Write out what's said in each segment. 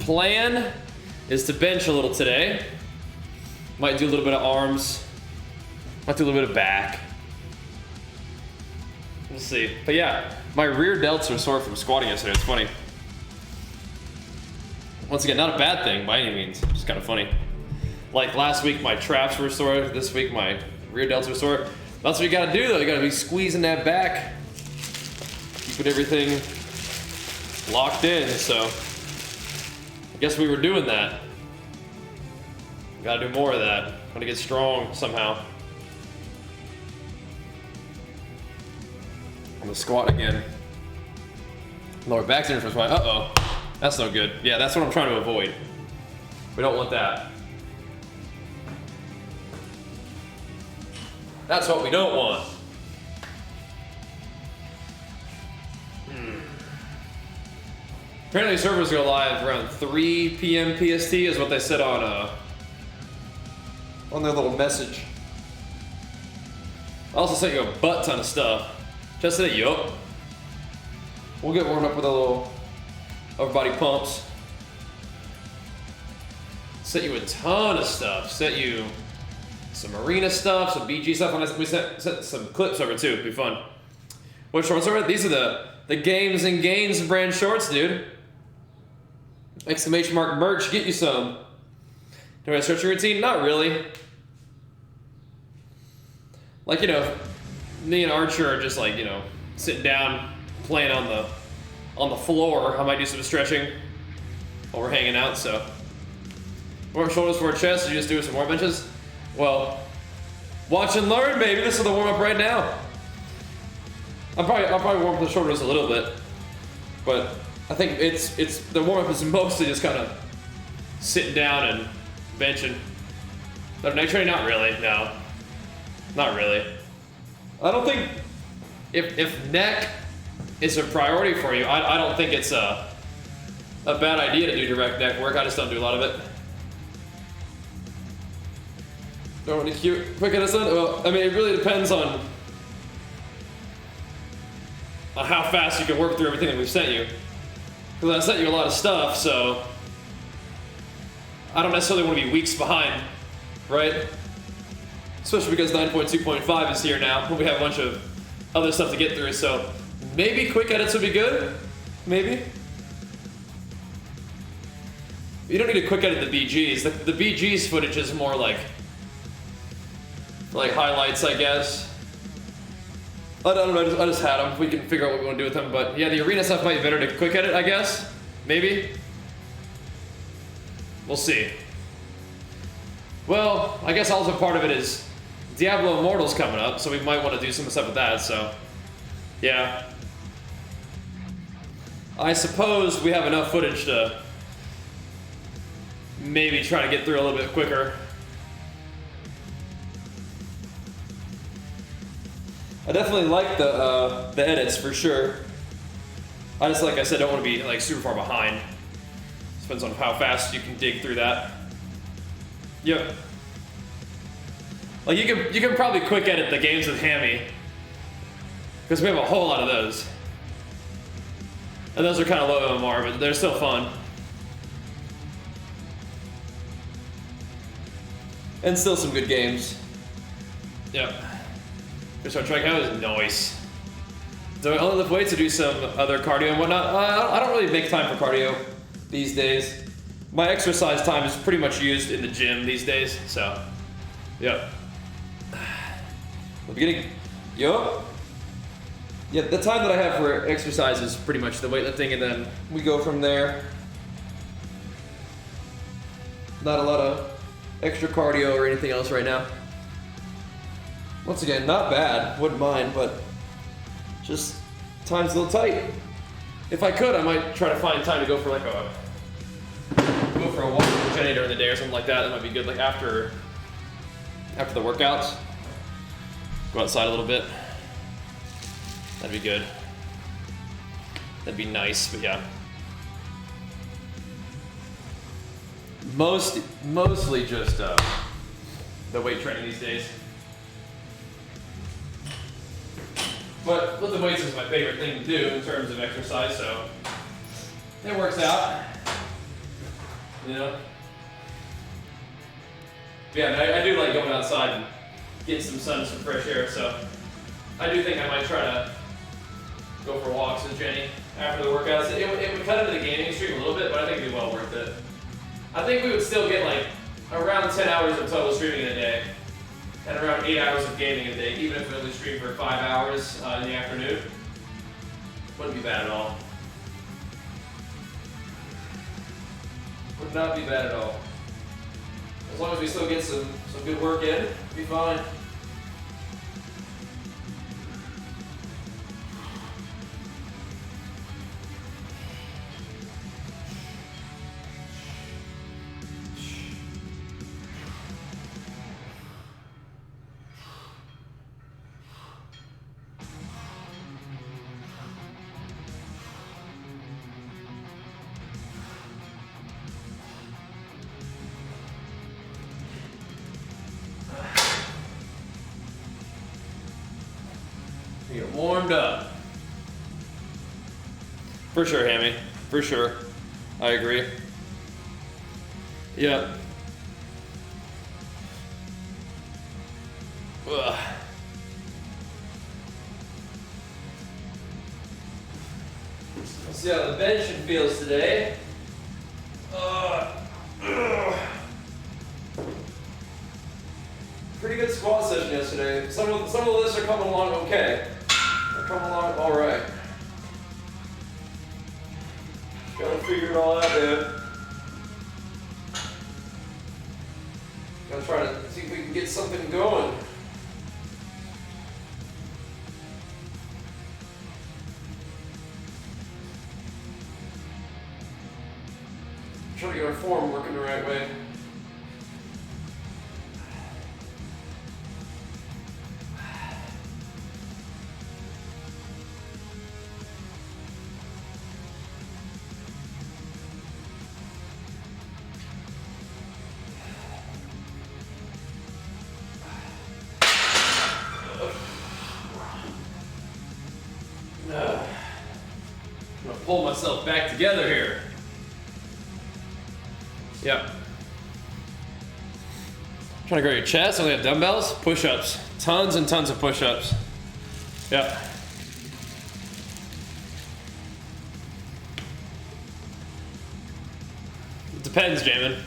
plan is to bench a little today. Might do a little bit of arms. Might do a little bit of back. We'll see. But yeah, my rear delts are sore from squatting yesterday. It's funny. Once again, not a bad thing by any means. Just kind of funny. Like last week, my traps were sore. This week, my rear delts were sore. That's what you gotta do though. You gotta be squeezing that back. Keeping everything locked in, so I guess we were doing that. Gotta do more of that. Gotta get strong somehow. I'm gonna squat again. Lower back center for squat. Uh-oh. That's no good. Yeah, that's what I'm trying to avoid. We don't want that. That's what we don't want. Apparently servers go live around 3 p.m. PST is what they said on their little message. I also sent you a butt ton of stuff. Just hit you up. We'll get warmed up with a little upper body pumps. Sent you a ton of stuff. Sent you some arena stuff, some BG stuff. And we sent some clips over too. It'd be fun. What shorts are it? These are the Games and Gains brand shorts, dude. Exclamation mark merch, get you some. Do I stretching routine? Not really. Like, you know, me and Archer are just like, you know, sitting down, playing on the floor. I might do some stretching while we're hanging out, so. Warm shoulders for our chest, so you just do some more benches? Well, watch and learn, baby. This is the warm-up right now. I'll probably warm up the shoulders a little bit, but I think it's the warm-up is mostly just kind of sitting down and benching. But neck training, not really, no. Not really. I don't think, if neck is a priority for you, I don't think it's a bad idea to do direct neck work. I just don't do a lot of it. Don't want to keep quick at us then? Well, I mean, it really depends on how fast you can work through everything that we've sent you. Because I sent you a lot of stuff, so I don't necessarily want to be weeks behind, right? Especially because 9.2.5 is here now, we have a bunch of other stuff to get through, so maybe quick edits would be good, maybe. You don't need to quick edit the BGs. The BGs footage is more like highlights, I guess. I don't know, I just had them. We can figure out what we want to do with them, but yeah, the arena stuff might be better to quick edit, I guess. Maybe. We'll see. Well, I guess also part of it is Diablo Immortal's coming up, so we might want to do some stuff with that, so yeah. I suppose we have enough footage to maybe try to get through a little bit quicker. I definitely like the edits for sure. I just, like I said, don't want to be like super far behind. Depends on how fast you can dig through that. Yep. Like you can probably quick edit the games with Hammy, because we have a whole lot of those, and those are kind of low MMR, but they're still fun, and still some good games. Yep. Just start trying out is nice. Do I only lift weights to do some other cardio and whatnot? I don't really make time for cardio these days. My exercise time is pretty much used in the gym these days, so yep. The beginning, yup. Yeah, the time that I have for exercise is pretty much the weightlifting, and then we go from there. Not a lot of extra cardio or anything else right now. Once again, not bad, wouldn't mind, but just time's a little tight. If I could, I might try to find time to go for a walk with Jenny during the day or something like that. That might be good, like after the workouts. Go outside a little bit. That'd be good. That'd be nice, but yeah. Mostly just the weight training these days. But lifting weights is my favorite thing to do in terms of exercise, so it works out. You know? Yeah, I do like going outside and getting some sun, some fresh air, so I do think I might try to go for walks with Jenny after the workouts. It would cut into the gaming stream a little bit, but I think it'd be well worth it. I think we would still get like around 10 hours of total streaming in a day, and around 8 hours of gaming a day, even if we only stream for 5 hours in the afternoon. Wouldn't be bad at all. Would not be bad at all. As long as we still get some good work in, we'll be fine. Get warmed up. For sure, Hammy. For sure. I agree. Yep. Ugh. Let's see how the benching feels today. Pretty good squat session yesterday. Some of the lifts are coming along okay. They're coming along all right. Gotta figure it all out, dude. Gotta try to see if we can get something going. Trying to get our form working the right way. I'm gonna pull myself back together here. Yep. Trying to grow your chest, only have dumbbells, push-ups. Tons and tons of push-ups. Yep. It depends, Jamin.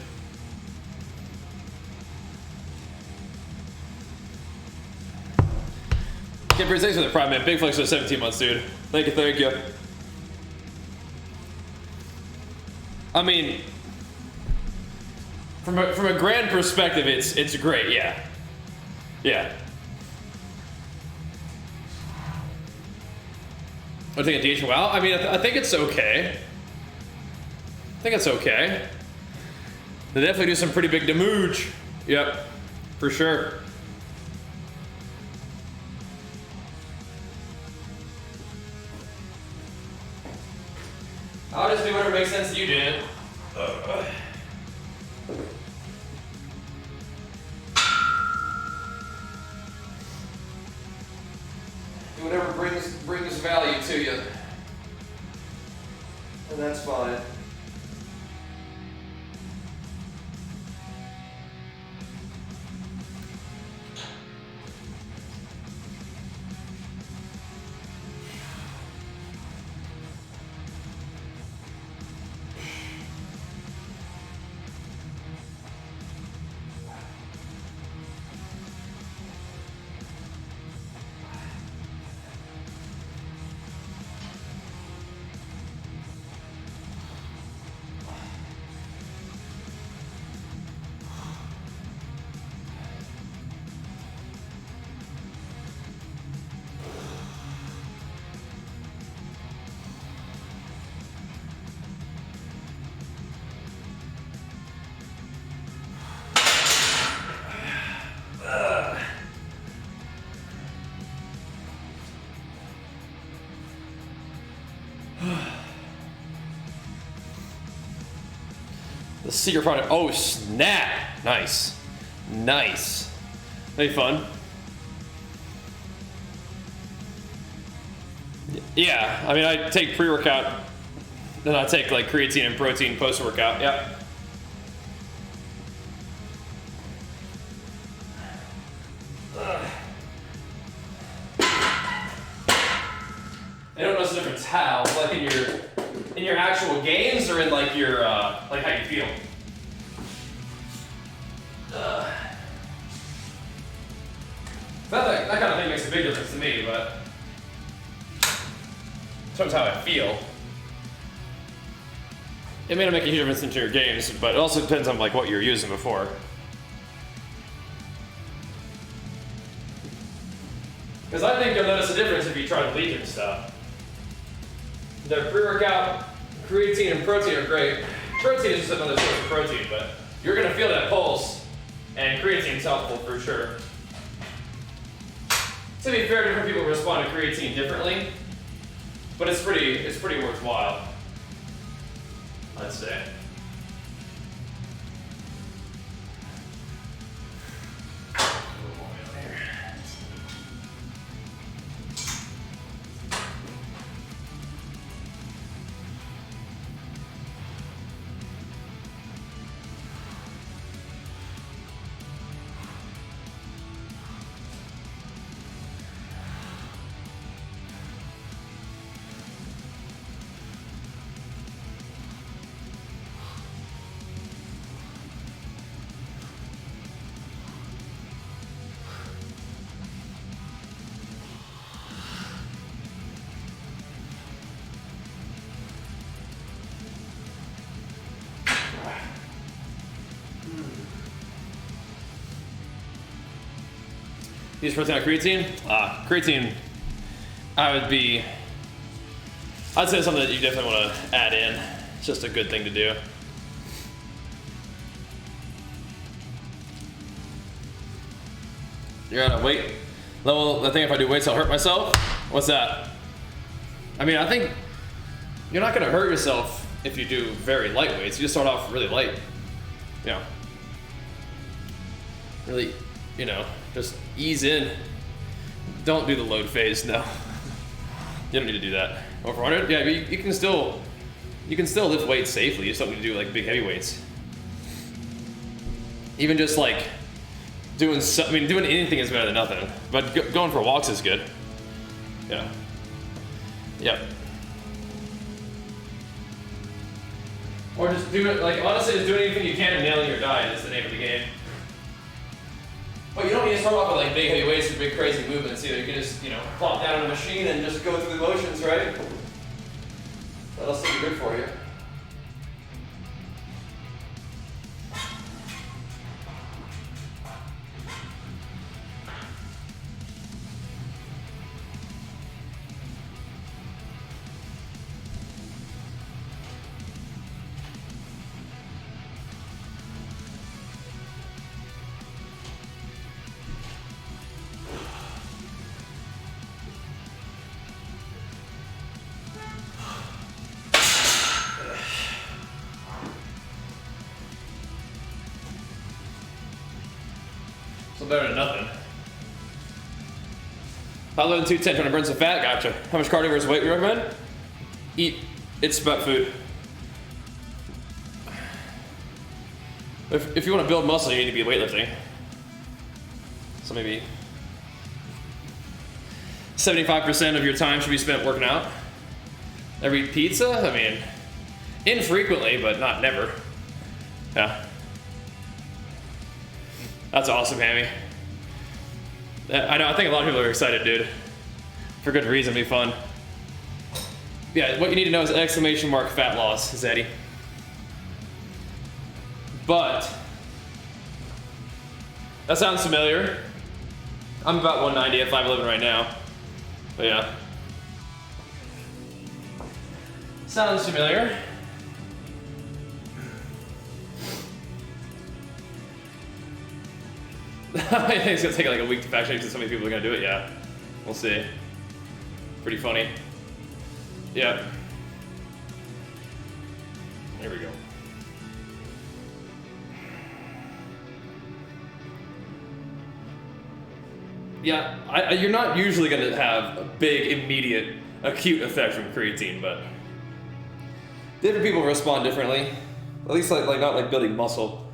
Get pretty thanks for the prime, man. Big flex for 17 months, dude. Thank you, thank you. I mean, from a grand perspective, it's great, yeah. Yeah. I think a DH, wow. I mean, I think it's okay. I think it's okay. They definitely do some pretty big damage. Yep, for sure. I'll just do whatever makes sense to you, Janet. Do whatever brings value to you. And that's fine. The secret product. Oh, snap. Nice. Nice. That'd be fun. Yeah, I mean, I take pre-workout, then I take like creatine and protein post-workout. Yeah. or in like your like how you feel? That kind of thing makes a big difference to me, but in terms of how I feel, it may not make a huge difference into your games, but it also depends on like what you're using before. Because I think you'll notice a difference if you try the Legion stuff. Their pre-workout, creatine and protein are great. Protein is just another source of protein, but you're gonna feel that pulse, and creatine's helpful for sure. To be fair, different people respond to creatine differently, but it's pretty worthwhile, I'd say. Use protein or creatine? Creatine, I'd say it's something that you definitely want to add in. It's just a good thing to do. You're at a weight level. I think if I do weights, I'll hurt myself. What's that? I mean, I think you're not going to hurt yourself if you do very light weights. You just start off really light. You know, really, you know, just ease in. Don't do the load phase, no. You don't need to do that. Over 100, yeah, but you can still lift weights safely. You just don't need to do like big heavy weights. Even just like doing anything is better than nothing. But going for walks is good. Yeah. Yep. Or just do it, like honestly, just doing anything you can and nailing your diet is the name of the game. But you don't need to start off with like big heavy weights or big crazy movements. You can just, plop down on a machine and just go through the motions, right? That'll still be good for you. So better than nothing. Higher than 210, trying to burn some fat, gotcha. How much cardio versus weight we recommend? It's about food. If you want to build muscle, you need to be weightlifting. So maybe 75% of your time should be spent working out. Ever eat pizza? I mean, infrequently, but not never. Yeah. That's awesome, Hammy. I know, I think a lot of people are excited, dude. For good reason, it'll be fun. Yeah, what you need to know is exclamation mark fat loss, Zeddy. But, that sounds familiar. I'm about 190 at 5'11" right now. But yeah. Sounds familiar. I think it's gonna take like a week to fact check because so many people are gonna do it. Yeah, we'll see. Pretty funny. Yeah. There we go. Yeah, you're not usually gonna have a big, immediate, acute effect from creatine, but different people respond differently. At least like not like building muscle.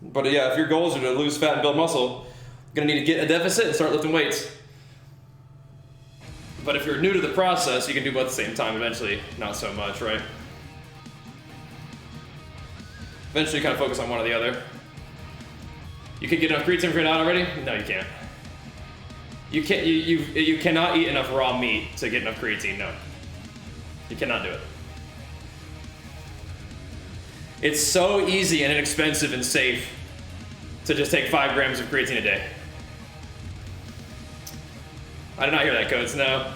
But yeah, if your goals are to lose fat and build muscle, you're gonna need to get a deficit and start lifting weights. But if you're new to the process, you can do both at the same time. Eventually, not so much, right? Eventually, kind of focus on one or the other. You can get enough creatine for it out already? No, you can't. You can't. You cannot eat enough raw meat to get enough creatine. No, you cannot do it. It's so easy and inexpensive and safe to just take 5 grams of creatine a day. I did not hear that, Codes. No.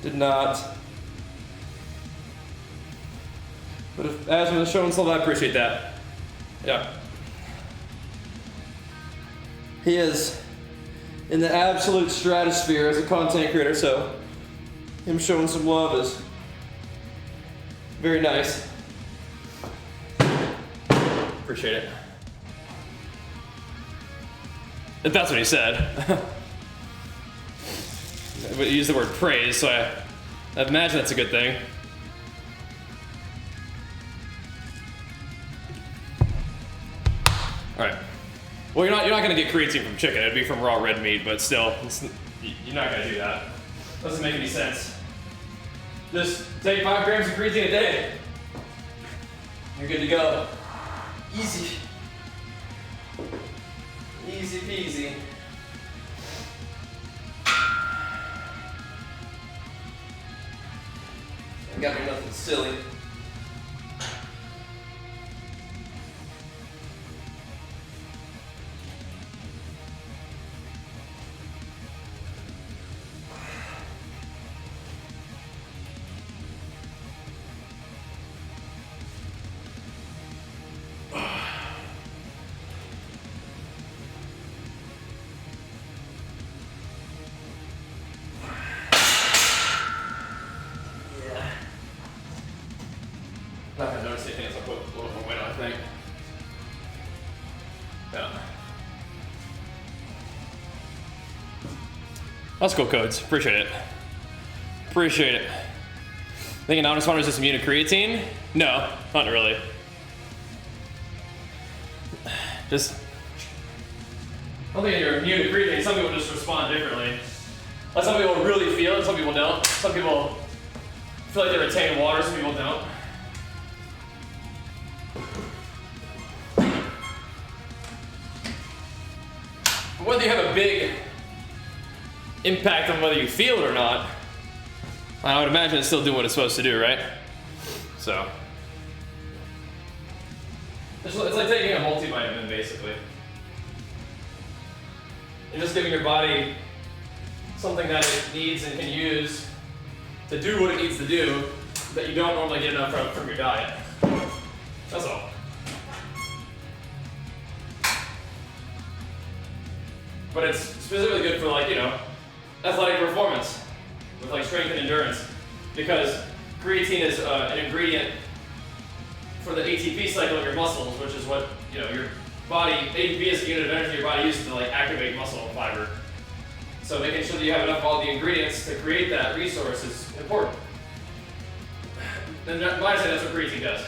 Did not. But if asthma is showing love, I appreciate that. Yeah. He is in the absolute stratosphere as a content creator, so him showing some love is very nice. Appreciate it. If that's what he said. But he used the word praise, so I imagine that's a good thing. All right. Well, you're not gonna get creatine from chicken. It'd be from raw red meat, but still, you're not gonna do that. Doesn't make any sense. Just take 5 grams of creatine a day. You're good to go. Easy. Easy peasy. Ain't got me nothing silly. Not gonna notice anything as I put a little more weight on, I think. Yeah. That's cool, Codes. Appreciate it. Appreciate it. Thinking non-responders is immune to creatine? No, not really. Just, I don't think you're immune to creatine. Some people just respond differently. Like some people really feel it, some people don't. Some people feel like they retain water, some people don't. Whether you have a big impact on whether you feel it or not, I would imagine it's still doing what it's supposed to do, right? So, it's like taking a multivitamin, basically. You're just giving your body something that it needs and can use to do what it needs to do that you don't normally get enough from your diet. That's all. But it's specifically good for, like, you know, athletic performance with like strength and endurance, because creatine is an ingredient for the ATP cycle of your muscles, which is what, you know, your body, ATP is the unit of energy your body uses to like activate muscle fiber. So making sure that you have enough of all the ingredients to create that resource is important. And why I say that's what creatine does.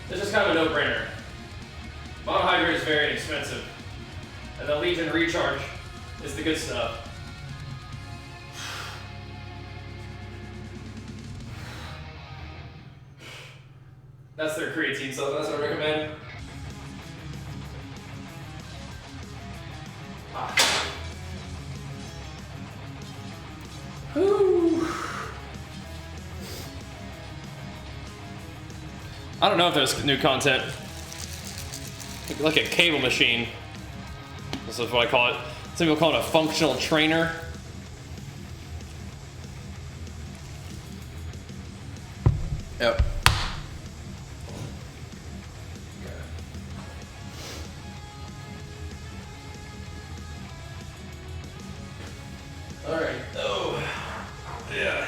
This is kind of a no-brainer. Monohydrate is very inexpensive, and the Legion Recharge is the good stuff. That's their creatine, so that's what I recommend. Whew. I don't know if there's new content. Like a cable machine. This is what I call it. Some people call it a functional trainer. Yep. All right. Oh, yeah.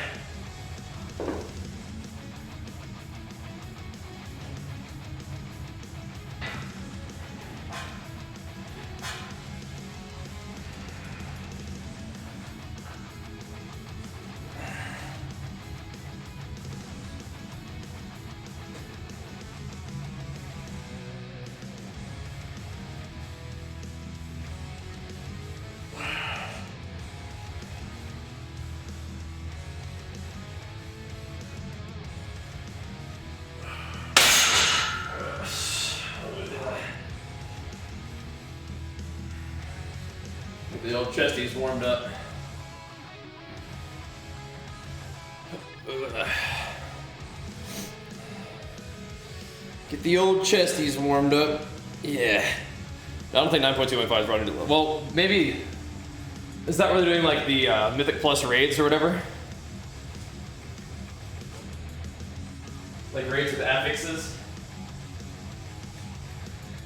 The old chesties warmed up. Get the old chesties warmed up. Yeah. I don't think 9.215 is running. Well, maybe. Is that where they're doing like the Mythic Plus raids or whatever? Like raids with affixes?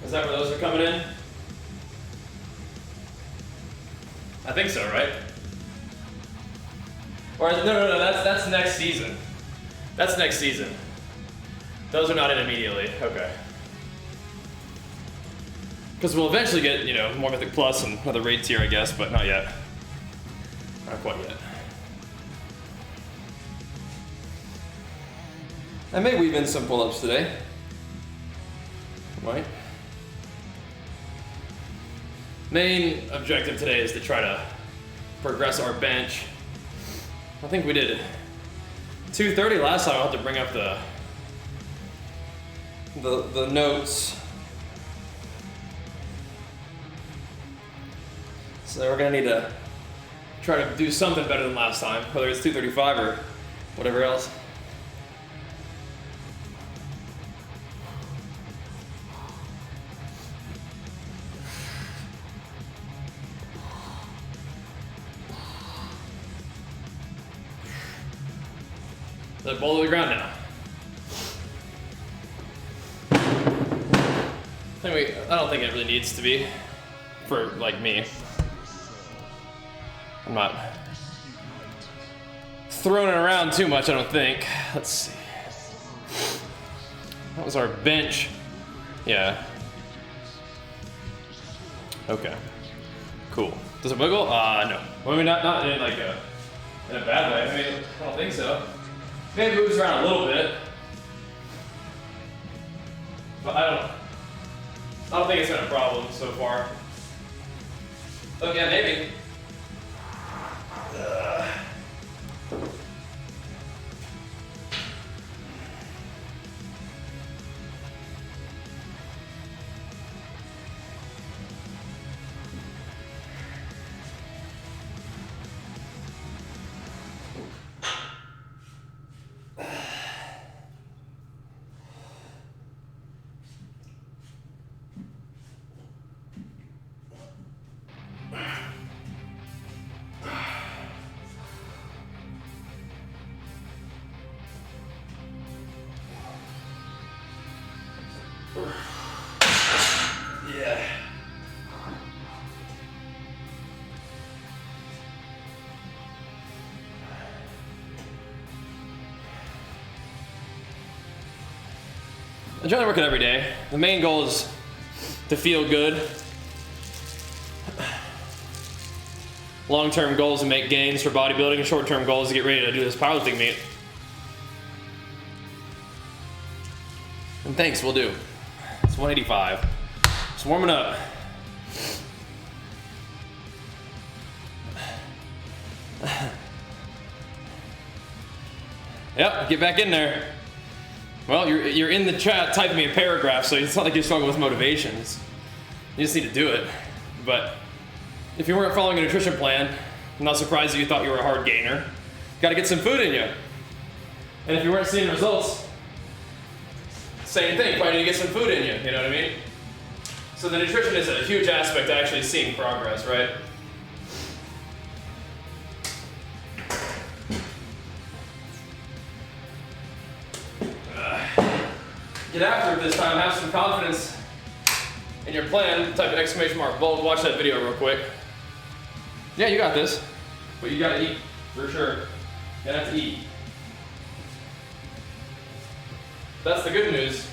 Is that where those are coming in? I think so, right? Or no, that's next season. That's next season. Those are not in immediately. Okay. Because we'll eventually get, you know, more Mythic Plus and other raids here, I guess, but not yet. Not quite yet. I may weave in some pull-ups today. Right? Main objective today is to try to progress our bench. I think we did 230 last time. I'll have to bring up the notes. So we're gonna need to try to do something better than last time, whether it's 235 or whatever else. Let it ball to the ground now. I don't think it really needs to be for like me. I'm not throwing it around too much, I don't think. Let's see. That was our bench. Yeah. Okay. Cool. Does it wiggle? No. Well, I mean, not in like in a bad way. I mean, I don't think so. Maybe it moves around a little bit. But I don't think it's been a problem so far. Oh yeah, maybe. Yeah. I generally work it every day. The main goal is to feel good. Long-term goals to make gains for bodybuilding, and short-term goals to get ready to do this powerlifting meet. And thanks, we'll do. It's 185. Just warming up. Yep, get back in there. Well, you're in the chat typing me a paragraph, so it's not like you're struggling with motivations. You just need to do it. But if you weren't following a nutrition plan, I'm not surprised that you thought you were a hard gainer. You gotta get some food in you. And if you weren't seeing results, same thing, probably need to get some food in you, you know what I mean? So the nutrition is a huge aspect to actually seeing progress, right? Get after it this time, have some confidence in your plan. Type exclamation mark bold, watch that video real quick. Yeah, you got this, but you gotta eat, for sure. You gotta have to eat. That's the good news,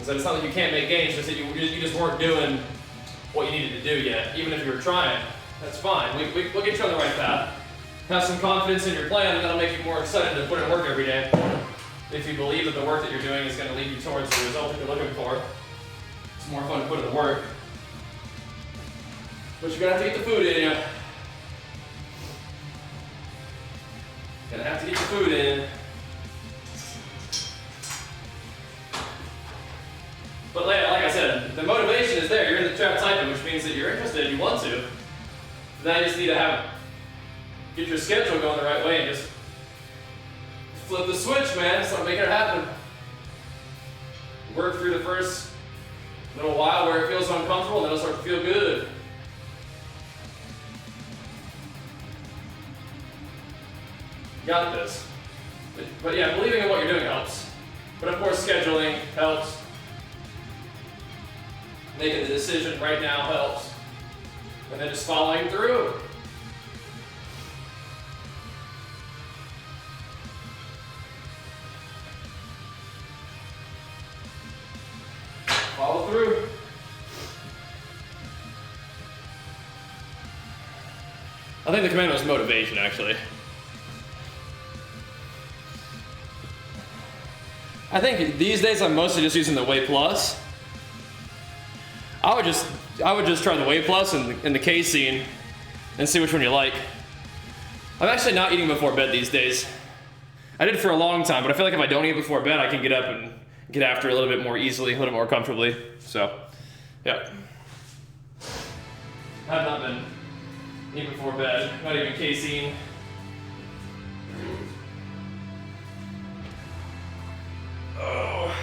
is that it's not that you can't make gains, just that you just weren't doing what you needed to do yet. Even if you were trying, that's fine. We'll get you on the right path. Have some confidence in your plan, and that'll make you more excited to put in work every day. If you believe that the work that you're doing is going to lead you towards the result that you're looking for, it's more fun to put in the work. But you're going to have to get the food in you. Gonna have to get the food in. But like I said, the motivation is there. You're in the chat typing, which means that you're interested, you want to. Now you just need to get your schedule going the right way and just flip the switch, man. Start making it happen. Work through the first little while where it feels uncomfortable, and then it'll start to feel good. Got this. But yeah, believing in what you're doing helps. But of course, scheduling helps. Making the decision right now helps. And then just following through. Follow through. I think the command was motivation, actually. I think these days I'm mostly just using the Whey Plus. I would just try the Whey Plus and the casein and see which one you like. I'm actually not eating before bed these days. I did for a long time, but I feel like if I don't eat before bed, I can get up and get after it a little bit more easily, a little more comfortably. So, yeah. I have not been eating before bed, not even casein. Oh.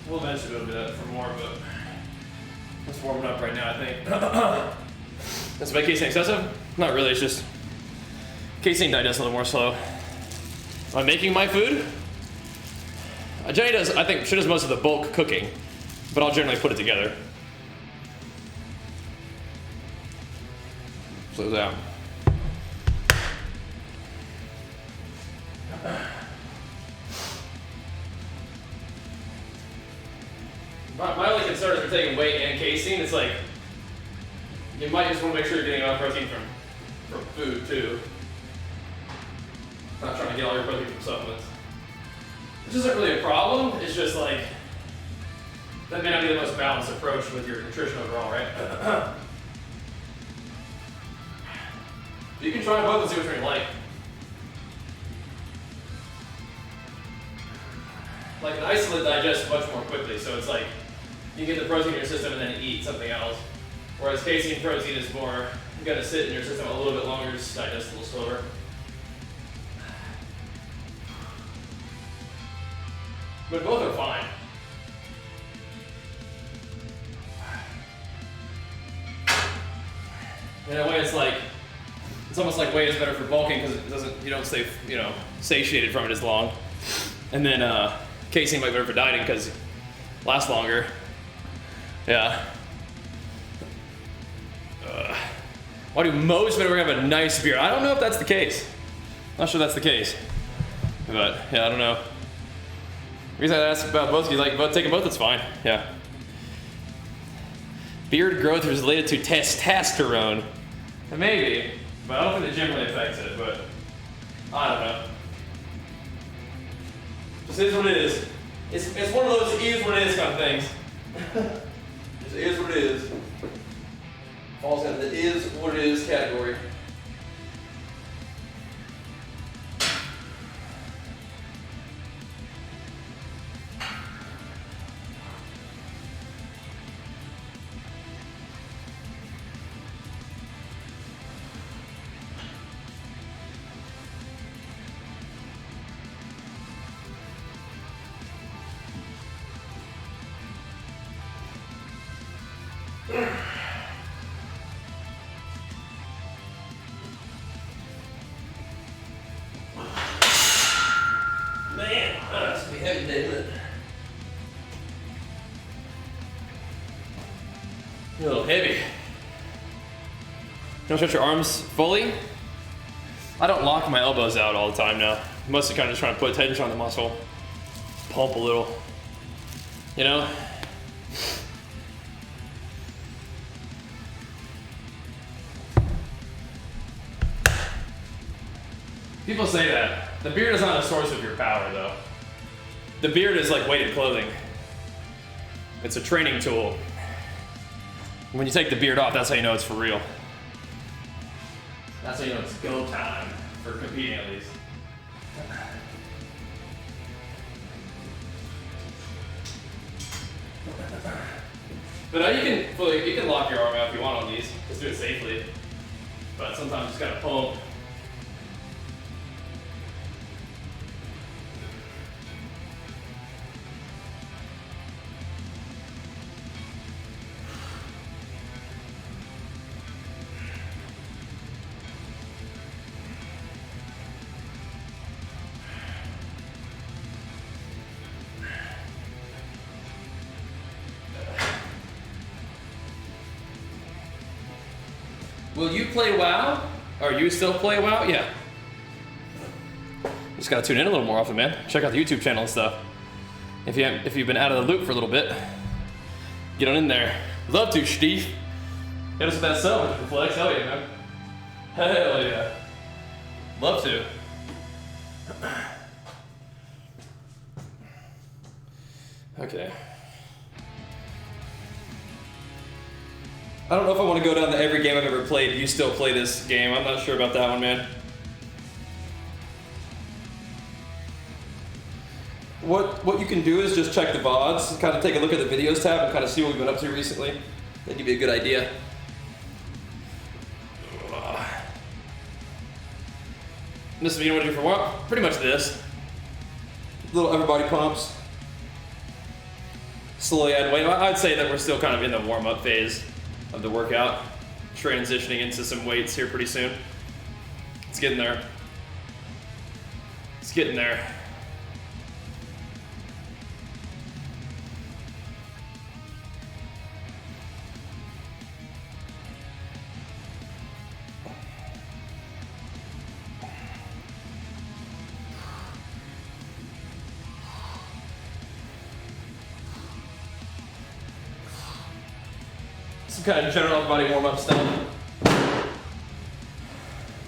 We'll eventually go do that for more, but it's warming up right now, I think. Is my casein excessive? Not really, it's just casein digests a little more slow. Am I making my food? Jenny does, I think she does most of the bulk cooking, but I'll generally put it together. Slows out. My only concern is for taking whey and casein. It's like, you might just want to make sure you're getting enough protein from food too. Not trying to get all your protein from supplements. Which isn't really a problem, it's just like, that may not be the most balanced approach with your nutrition overall, right? You can try both and see which one you like. Like an isolate digests much more quickly, so it's like, you get the protein in your system and then eat something else. Whereas casein protein is more, you gotta sit in your system a little bit longer, just digest a little slower. But both are fine. In a way, it's almost like whey is better for bulking because you don't stay, satiated from it as long. And then casein might be better for dieting because it lasts longer. Yeah. Why do most men have a nice beard? I don't know if that's the case. Not sure that's the case. But yeah, I don't know. The reason I asked about both, if you like taking both, it's fine. Yeah. Beard growth is related to testosterone. Maybe, but I don't think it generally affects it, but I don't know. Just is what it is. It's one of those it is what it is kind of things. Just is what it is. Falls into the is what it is category. Man, that's gonna be heavy today, isn't it? You're a little heavy. Don't stretch your arms fully. I don't lock my elbows out all the time now. Mostly kind of just trying to put tension on the muscle. Pump a little. You know? People say that. The beard is not a source of your power, though. The beard is like weighted clothing. It's a training tool. When you take the beard off, that's how you know it's for real. That's how you know it's go time, for competing at least. But you can lock your arm out if you want on these. Just do it safely. But sometimes you just gotta pump. Will you play WoW? Or you still play WoW? Yeah. Just gotta tune in a little more often, man. Check out the YouTube channel and stuff. If you've been out of the loop for a little bit, get on in there. Love to, Steve. Hit us with that sub with the flex. Hell yeah, man. Hell yeah. Love to. Okay. I don't know if I want to go down to every game I've ever played. You still play this game. I'm not sure about that one, man. What you can do is just check the VODs, kind of take a look at the videos tab and kind of see what we've been up to recently. That'd give you a good idea. This is what you want to do for what? Pretty much this. Little upper body pumps. Slowly add weight. I'd say that we're still kind of in the warm-up phase of the workout, transitioning into some weights here pretty soon. It's getting there. It's getting there. Some kind of general body warm-up stuff.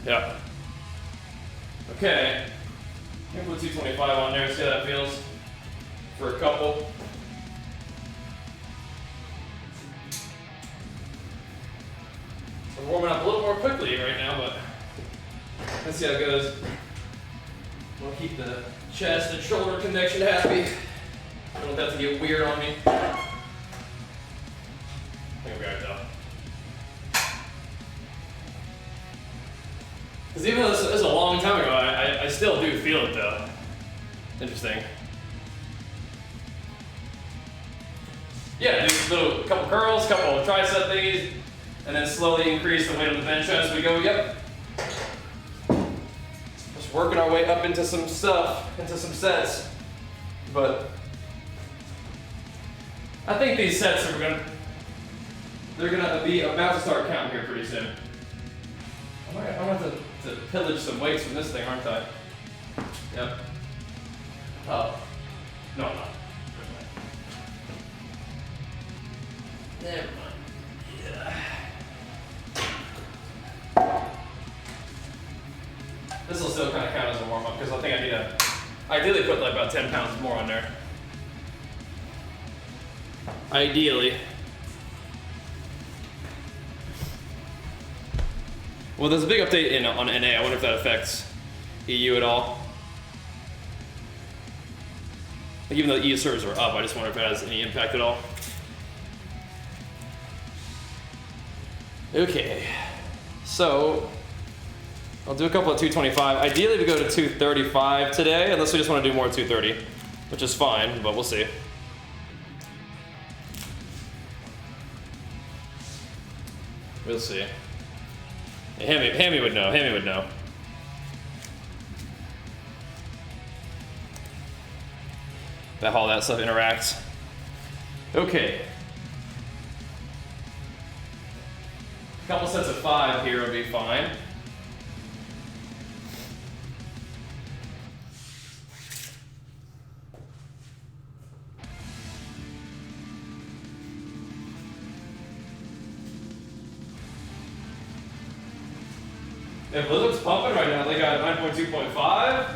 Yeah. Okay. I'm gonna put 225 on there, see how that feels for a couple. We're warming up a little more quickly right now, but let's see how it goes. We'll keep the chest and shoulder connection happy. I don't want that to get weird on me. I think we'll be alright though. Because even though this is a long time ago, I still do feel it though. Interesting. Yeah, do a couple curls, couple of tricep thingies, and then slowly increase the weight on the bench as we go. Yep. Just working our way up into some stuff, into some sets. But I think these sets they're gonna be about to start counting here pretty soon. I'm gonna have to pillage some weights from this thing, aren't I? Yep. Oh. No, I'm not. Never mind. Yeah. This will still kind of count as a warm-up because I think I need to ideally put like about 10 pounds more on there. Ideally. Well, there's a big update on NA. I wonder if that affects EU at all. Like even though EU servers are up, I just wonder if it has any impact at all. Okay, so I'll do a couple of 225. Ideally, we go to 235 today, unless we just want to do more 230, which is fine, but we'll see. We'll see. Hammy would know. Hammy would know. How all that stuff interacts. Okay. A couple sets of 5 here will be fine. Yeah, Blizzard's pumping right now. They got 9.2.5.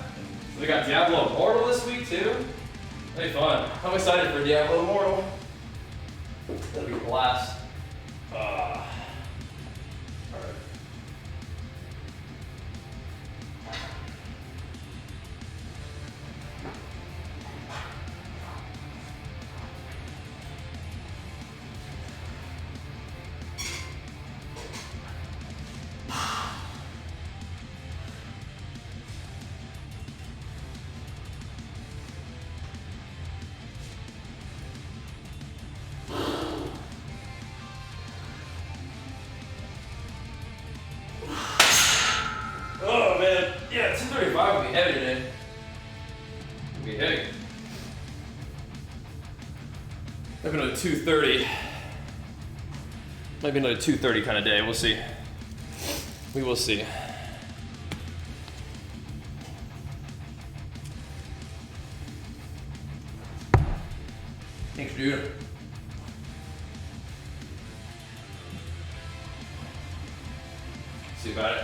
We got Diablo Immortal this week too. That'll be fun. I'm excited for Diablo Immortal. That'll be a blast. Alright. Oh man, yeah, 235 would be heavy today. Would be heavy. Maybe another 230. Maybe another 230 kind of day. We'll see. We will see. Thanks, dude. See about it.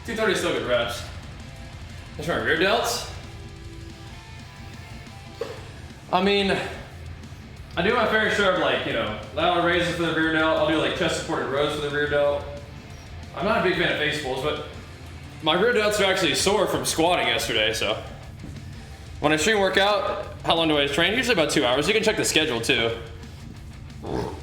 $230 is still good reps. That's my rear delts. I mean, I do my fair share of like, you know, lateral raises for the rear delt. I'll do like chest supported rows for the rear delt. I'm not a big fan of face pulls, but my rear delts are actually sore from squatting yesterday, so. When I stream workout, how long do I train? Usually about 2 hours. You can check the schedule too. Well,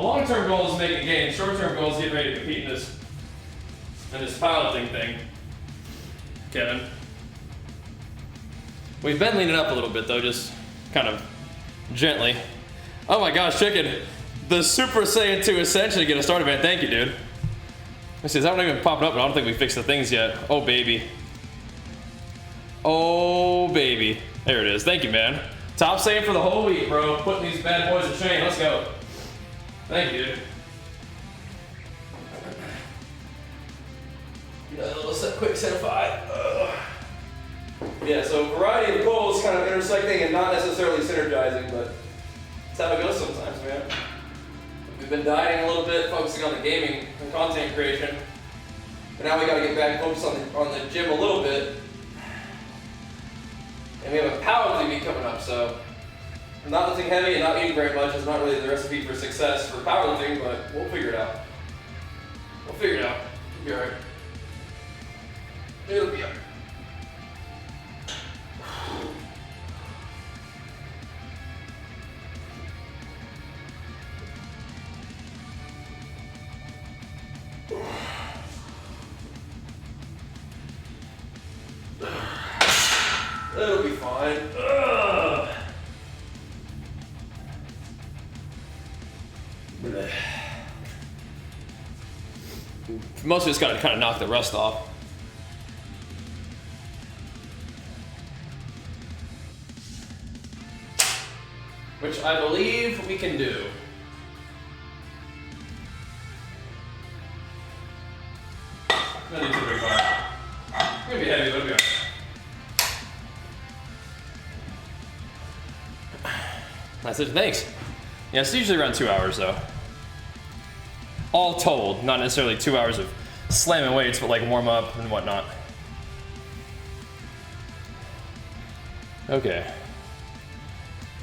long-term goal is making gains. Short-term goal is getting ready to compete in this powerlifting thing, Kevin. We've been leaning up a little bit though, just kind of gently. Oh my gosh, chicken. The Super Saiyan 2 Ascension to get a starter man. Thank you, dude. Let's see, is that one even popping up? But I don't think we fixed the things yet. Oh, baby. Oh, baby. There it is. Thank you, man. Top Saiyan for the whole week, bro. Putting these bad boys in chain. Let's go. Thank you, dude. A little quick set of 5. Yeah, so variety of goals kind of intersecting and not necessarily synergizing, but that's how it goes sometimes, man. We've been dieting a little bit, focusing on the gaming and content creation, but now we got to get back focused on the gym a little bit. And we have a powerlifting meet coming up, so not lifting heavy and not eating very much is not really the recipe for success for powerlifting, but we'll figure it out. We'll figure it out. It'll be alright. It'll be alright. It'll be fine. Ugh. Most of it's got to kind of knock the rust off. Which I believe we can do. Not too big fire. It's gonna be heavy, but it'll be alright. I said, thanks. Yeah, it's usually around 2 hours though. All told, not necessarily 2 hours of slamming weights, but like warm up and whatnot. Okay.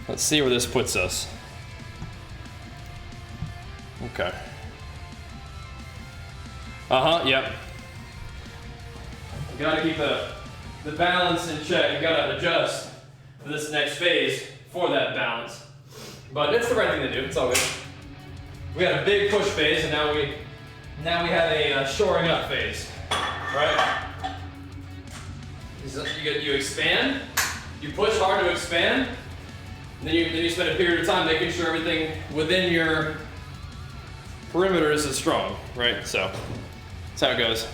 Let's see where this puts us. Okay. Yep. You gotta keep the balance in check. You gotta adjust for this next phase for that balance. But it's the right thing to do, it's all good. We had a big push phase and now we have a shoring up phase, right? You expand, you push hard to expand, and then you spend a period of time making sure everything within your perimeters is strong, right? So, that's how it goes.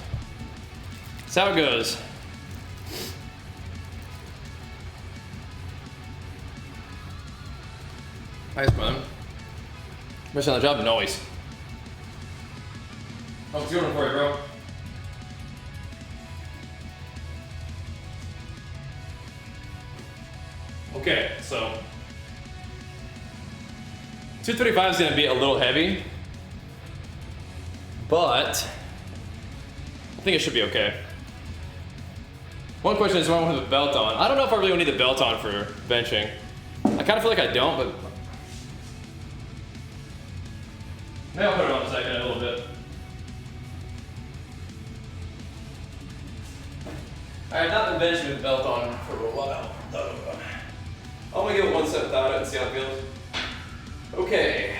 That's how it goes. Nice, man. Mission on the job, noise. What's going on for you, bro? Okay, so 235 is gonna be a little heavy, but I think it should be okay. One question is, do I want to have a belt on? I don't know if I really need the belt on for benching. I kind of feel like I don't, but maybe I'll put it on a second a little bit. Alright, not been benching with the belt on for a while. I'm gonna give it one set without it and see how it feels. Okay,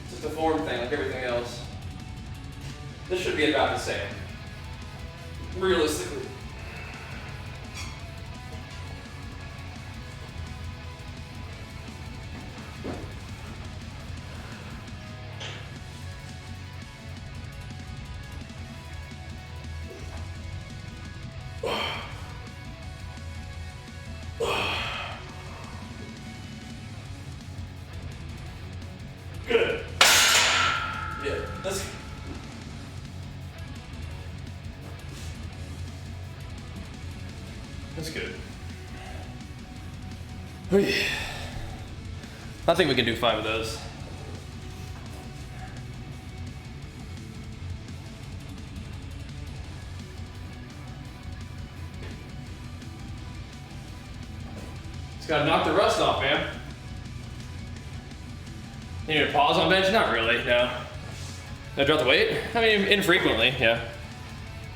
just a form thing like everything else. This should be about the same, realistically. Good. Yeah, that's good. I think we can do 5 of those. Just gotta knock the rust off, man. You need to pause on bench? Not really, no. Did I drop the weight? I mean, infrequently, yeah.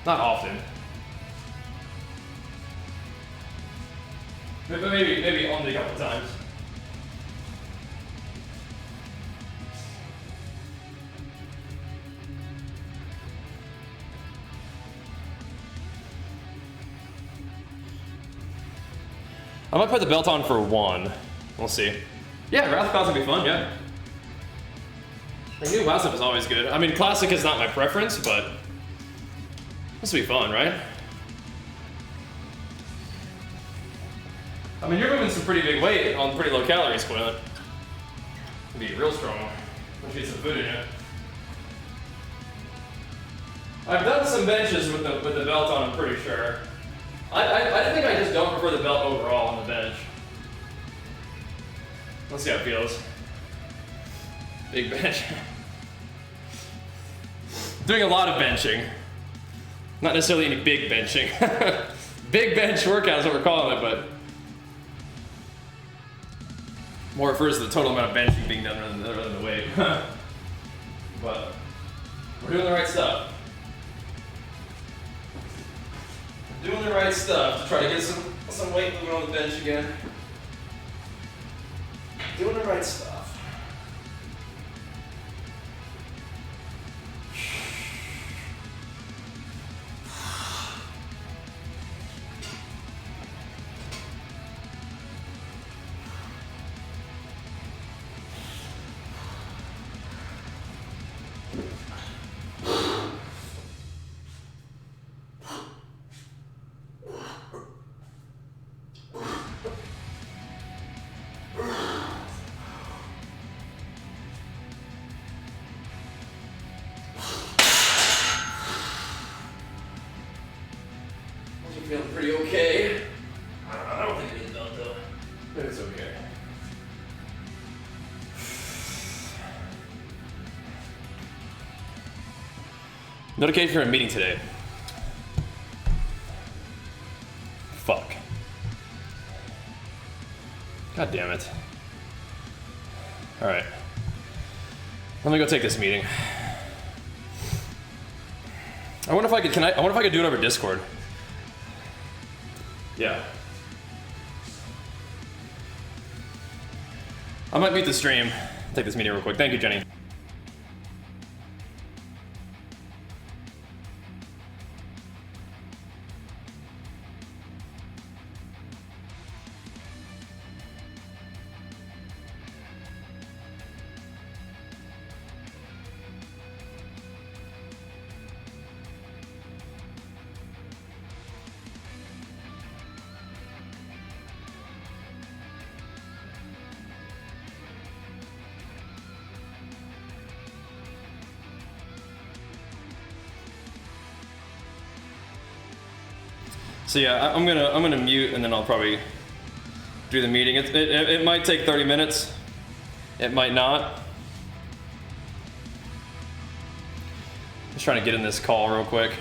Not often. But maybe only a couple times. I might put the belt on for 1. We'll see. Yeah, Wrath Classic would be fun, yeah. The new WASP is always good. I mean, Classic is not my preference, but this will be fun, right? I mean, you're moving some pretty big weight on pretty low calories, Quillen. Be real strong. Once you get some food in you. I've done some benches with the belt on, I'm pretty sure. I think I just don't prefer the belt overall on the bench. Let's see how it feels. Big bench. Doing a lot of benching. Not necessarily any big benching. Big bench workout is what we're calling it, but more refers to the total amount of benching being done rather than the weight. But we're doing the right stuff. Doing the right stuff to try to get some weight moving on the bench again. Doing the right stuff. Feeling pretty okay. I don't think it's done though. But it's okay. Notification for a meeting today. Fuck. God damn it. All right. Let me go take this meeting. I wonder if I could. I wonder if I could do it over Discord. Yeah. I might mute the stream. Take this meeting real quick. Thank you, Jenny. So yeah, I'm gonna mute and then I'll probably do the meeting. It might take 30 minutes. It might not. Just trying to get in this call real quick.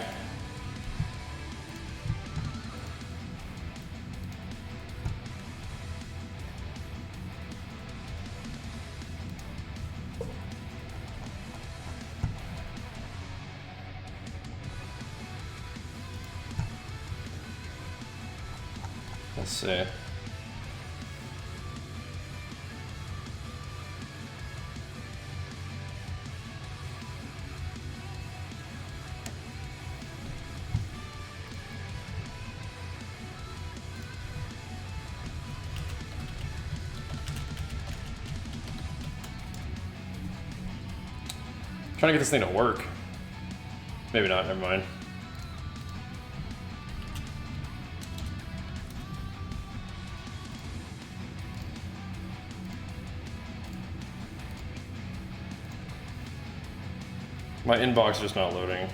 Let's see. Trying to get this thing to work. Maybe not, never mind. My inbox is just not loading.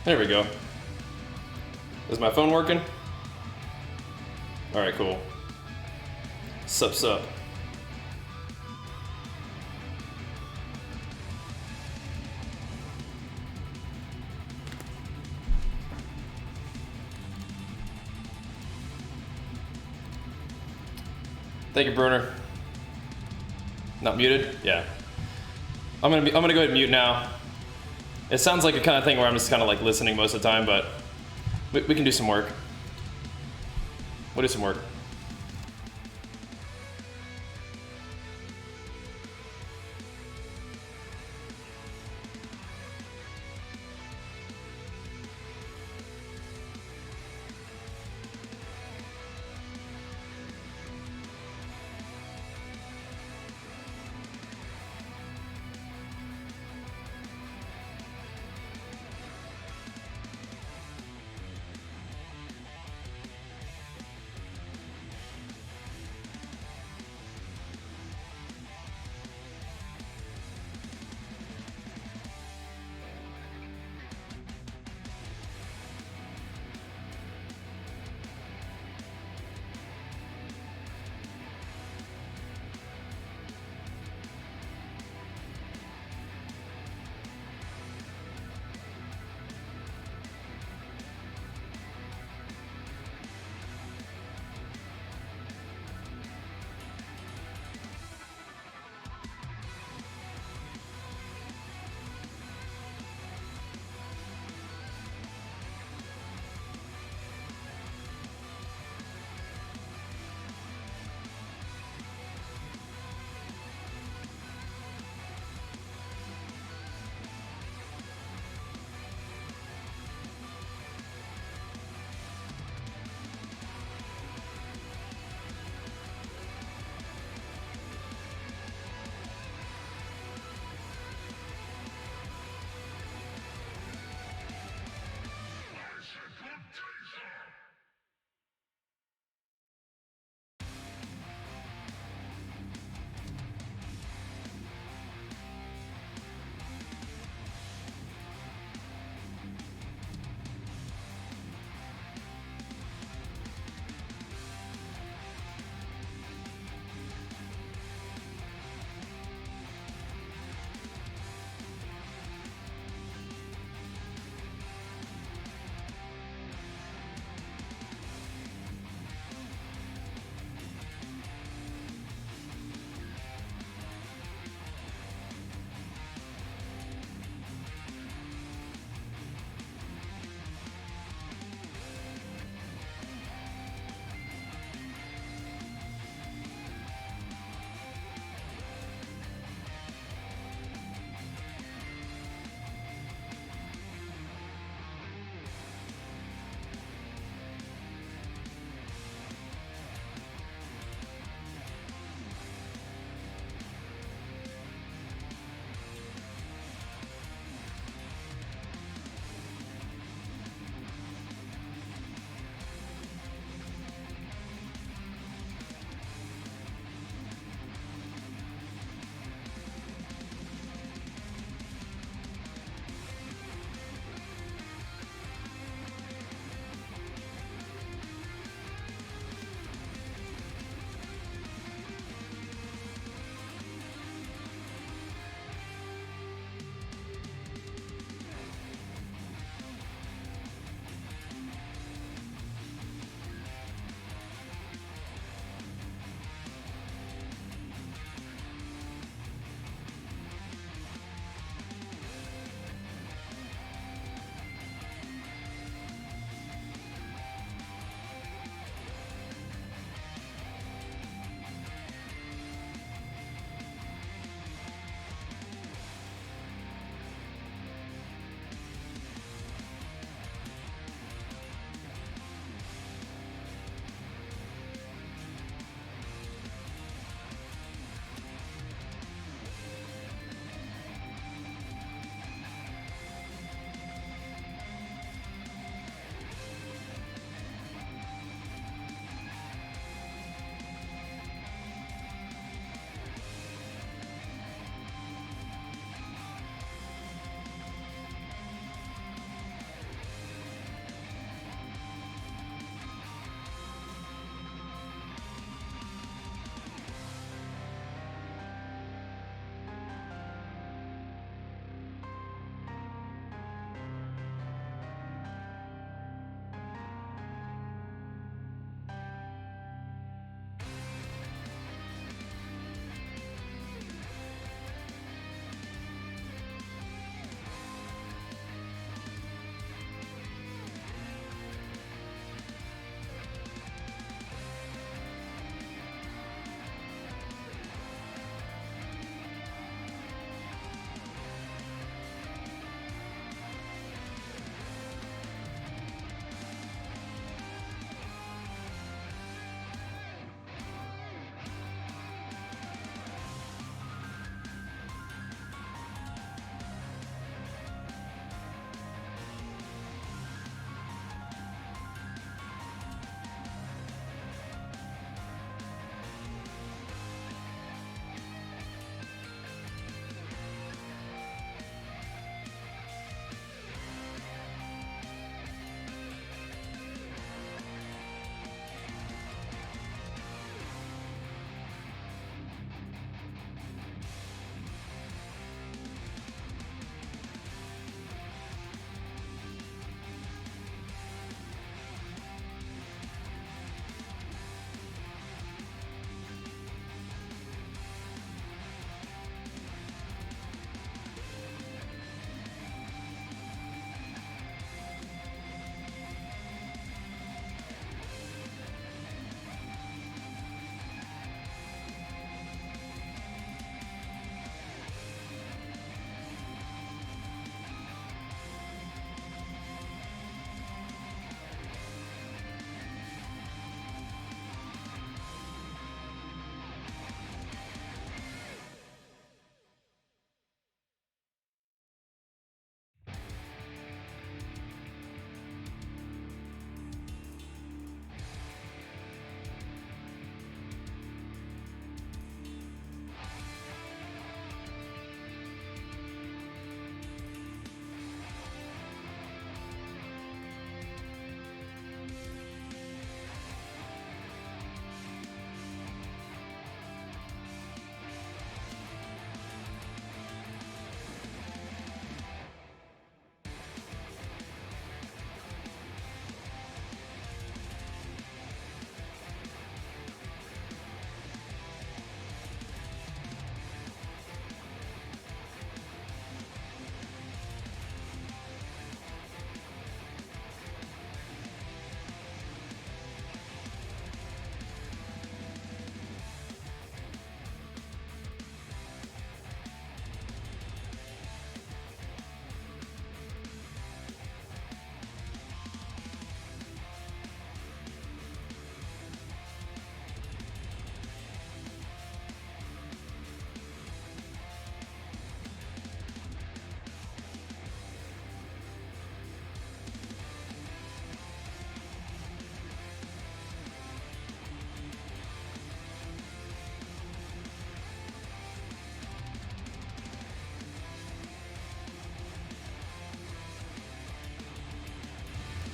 There we go. Is my phone working? All right, cool. Sup. Thank you, Bruner. Not muted? Yeah. I'm gonna go ahead and mute now. It sounds like a kind of thing where I'm just kind of like listening most of the time, but we can do some work. We'll do some work.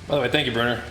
By the way, thank you, Bruner.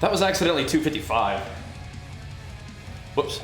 That was accidentally 255. Whoops.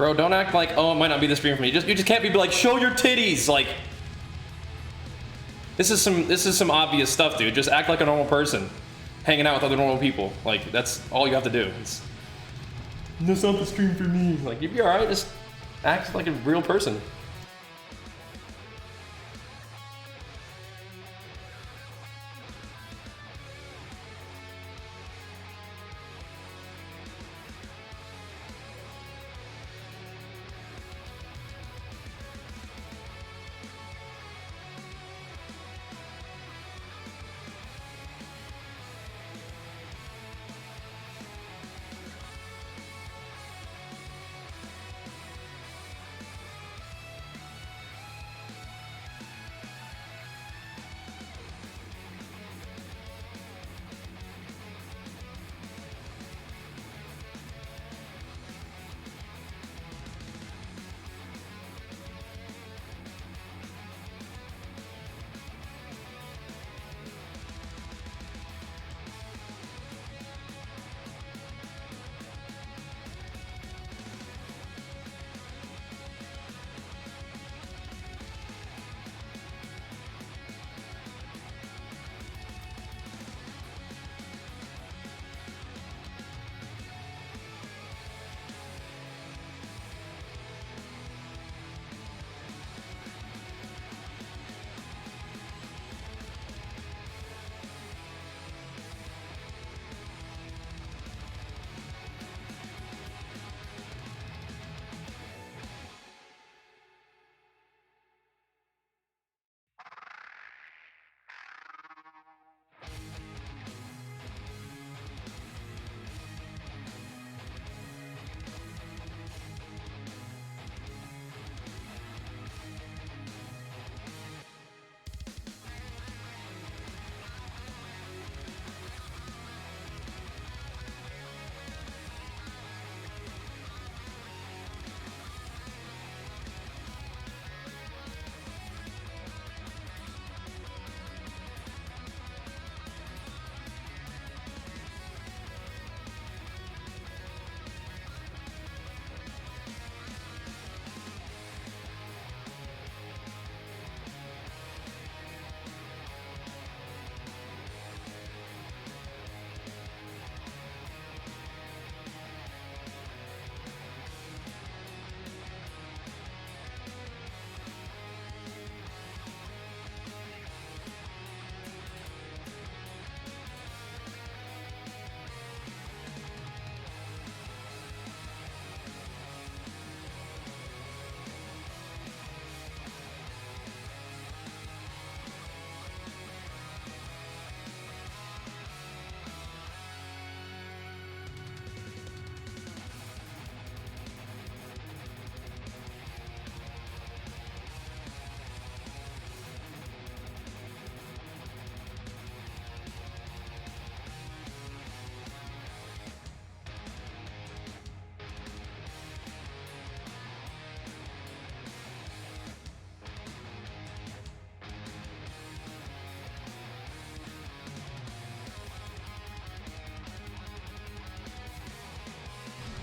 Bro, don't act like, oh, it might not be the stream for me. You just can't be like, show your titties. Like, this is some obvious stuff, dude. Just act like a normal person, hanging out with other normal people. Like, that's all you have to do. That's not the stream for me. Like, you'd be all right. Just act like a real person.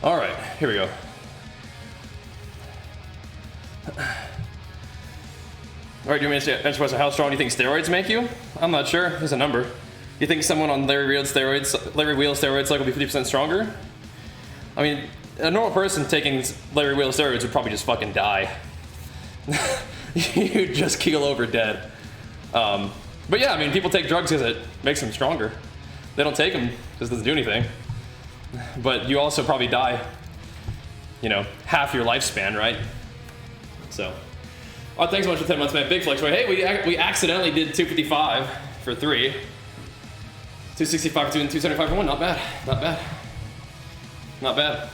All right, here we go. All right, do you want me to answer how strong do you think steroids make you? I'm not sure. There's a number. You think someone on Larry Wheel steroids like will be 50% stronger? I mean, a normal person taking Larry Wheel steroids would probably just fucking die. You'd just keel over dead. But yeah, I mean, people take drugs because it makes them stronger. They don't take them because it doesn't do anything. But you also probably die, you know, half your lifespan, right? So, oh, thanks so much for 10 months, man. Big flex. Hey, we accidentally did 255 for 3. 265 for 2 and 275 for 1. Not bad. Not bad. Not bad.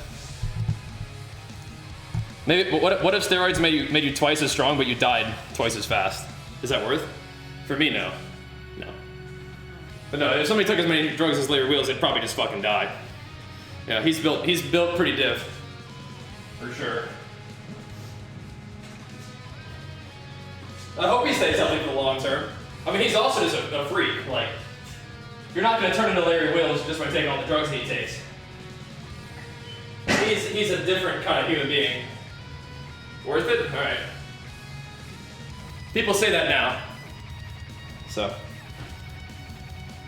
Maybe. What if steroids made you twice as strong, but you died twice as fast? Is that worth? For me, no. No. But no, if somebody took as many drugs as Larry Wheels, they'd probably just fucking die. Yeah, he's built pretty diff, for sure. I hope he stays healthy for the long term. I mean, he's also just a freak. Like, you're not going to turn into Larry Wheels just by taking all the drugs he takes. He's a different kind of human being Worth it? All right. People say that now. So.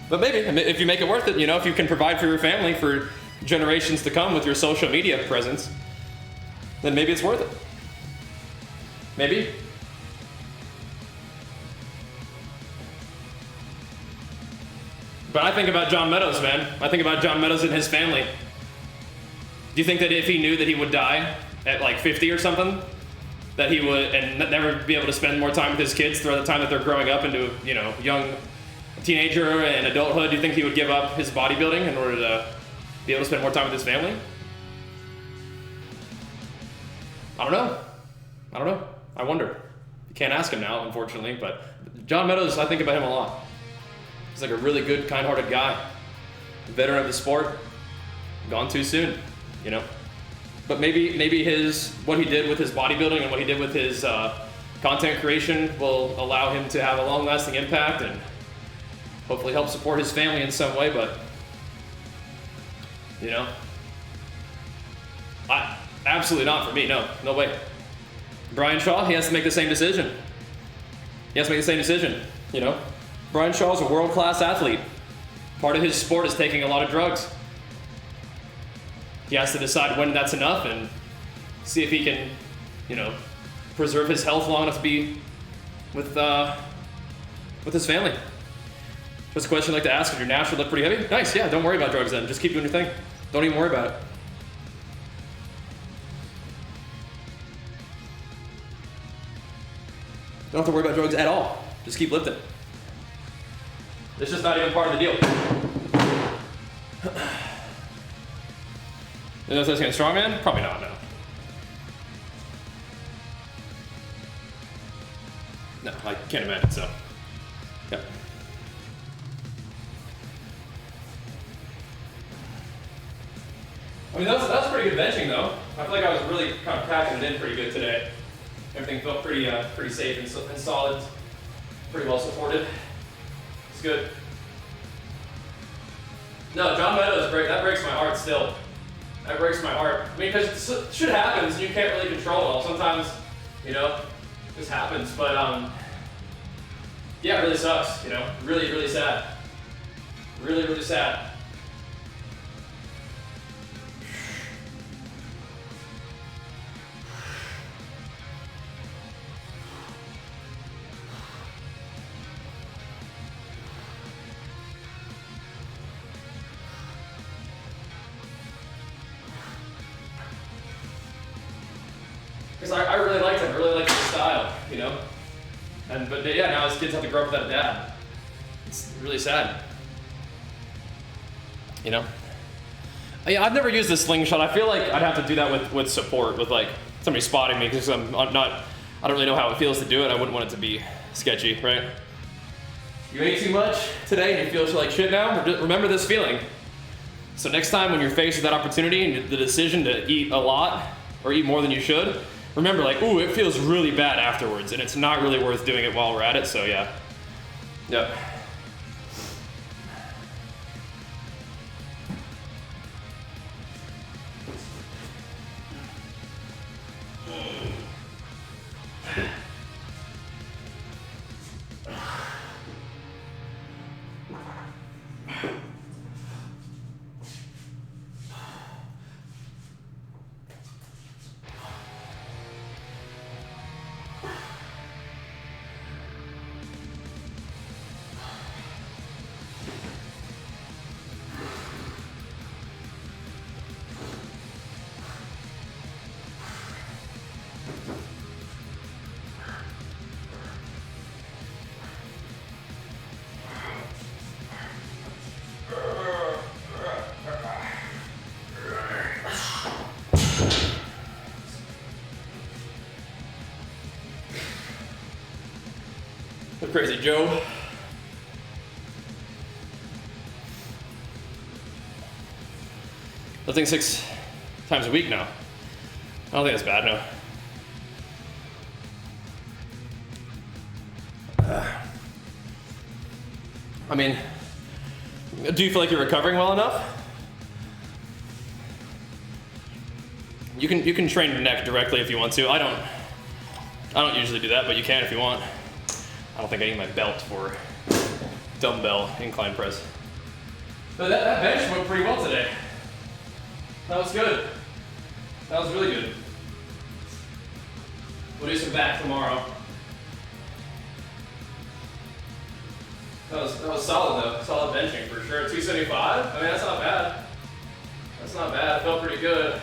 But maybe, if you make it worth it, if you can provide for your family for generations to come with your social media presence, then maybe it's worth it. Maybe. But I think about John Meadows, man. I think about John Meadows and his family. Do you think that if he knew that he would die at like 50 or something, that he would, and never be able to spend more time with his kids throughout the time that they're growing up into, young teenager and adulthood, do you think he would give up his bodybuilding in order to be able to spend more time with his family? I don't know. I wonder. You can't ask him now, unfortunately, but John Meadows, I think about him a lot. He's like a really good, kind-hearted guy. A veteran of the sport. Gone too soon, But maybe what he did with his bodybuilding and what he did with his content creation will allow him to have a long-lasting impact and hopefully help support his family in some way, but, absolutely not for me, no way. Brian Shaw, he has to make the same decision. Brian Shaw's a world-class athlete. Part of his sport is taking a lot of drugs. He has to decide when that's enough and see if he can, preserve his health long enough to be with his family. Just a question I'd like to ask: if your Nash would look pretty heavy? Nice, yeah, don't worry about drugs then. Just keep doing your thing. Don't even worry about it. Don't have to worry about drugs at all. Just keep lifting. It's just not even part of the deal. You know if that's getting strongman? Probably not, no. No, I can't imagine so. Yep. I mean, that was pretty good benching though. I feel like I was really kind of packing it in pretty good today. Everything felt pretty safe and solid, pretty well supported. It's good. No, John Meadows, that breaks my heart still. That breaks my heart. I mean, because shit happens and you can't really control it all. Sometimes, this happens, but yeah, it really sucks, Really, really sad. Really, really sad. Because I really liked him, I really liked his style, But yeah, now his kids have to grow up without a dad. It's really sad. Yeah, I've never used the slingshot. I feel like I'd have to do that with support, with like somebody spotting me, because I don't really know how it feels to do it. I wouldn't want it to be sketchy, right? You ate too much today and you feel like shit now? Remember this feeling. So next time when you're faced with that opportunity and the decision to eat a lot or eat more than you should, remember, ooh, it feels really bad afterwards, and it's not really worth doing it while we're at it, so yeah. Yep. Crazy Joe. Lifting 6 times a week now. I don't think that's bad, no. I mean, do you feel like you're recovering well enough? You can train your neck directly if you want to. I don't I don't usually do that, but you can if you want. I don't think I need my belt for dumbbell incline press. But that bench went pretty well today. That was good. That was really good. We'll do some back tomorrow. That was solid though. Solid benching for sure. 275. I mean, that's not bad. That's not bad. It felt pretty good.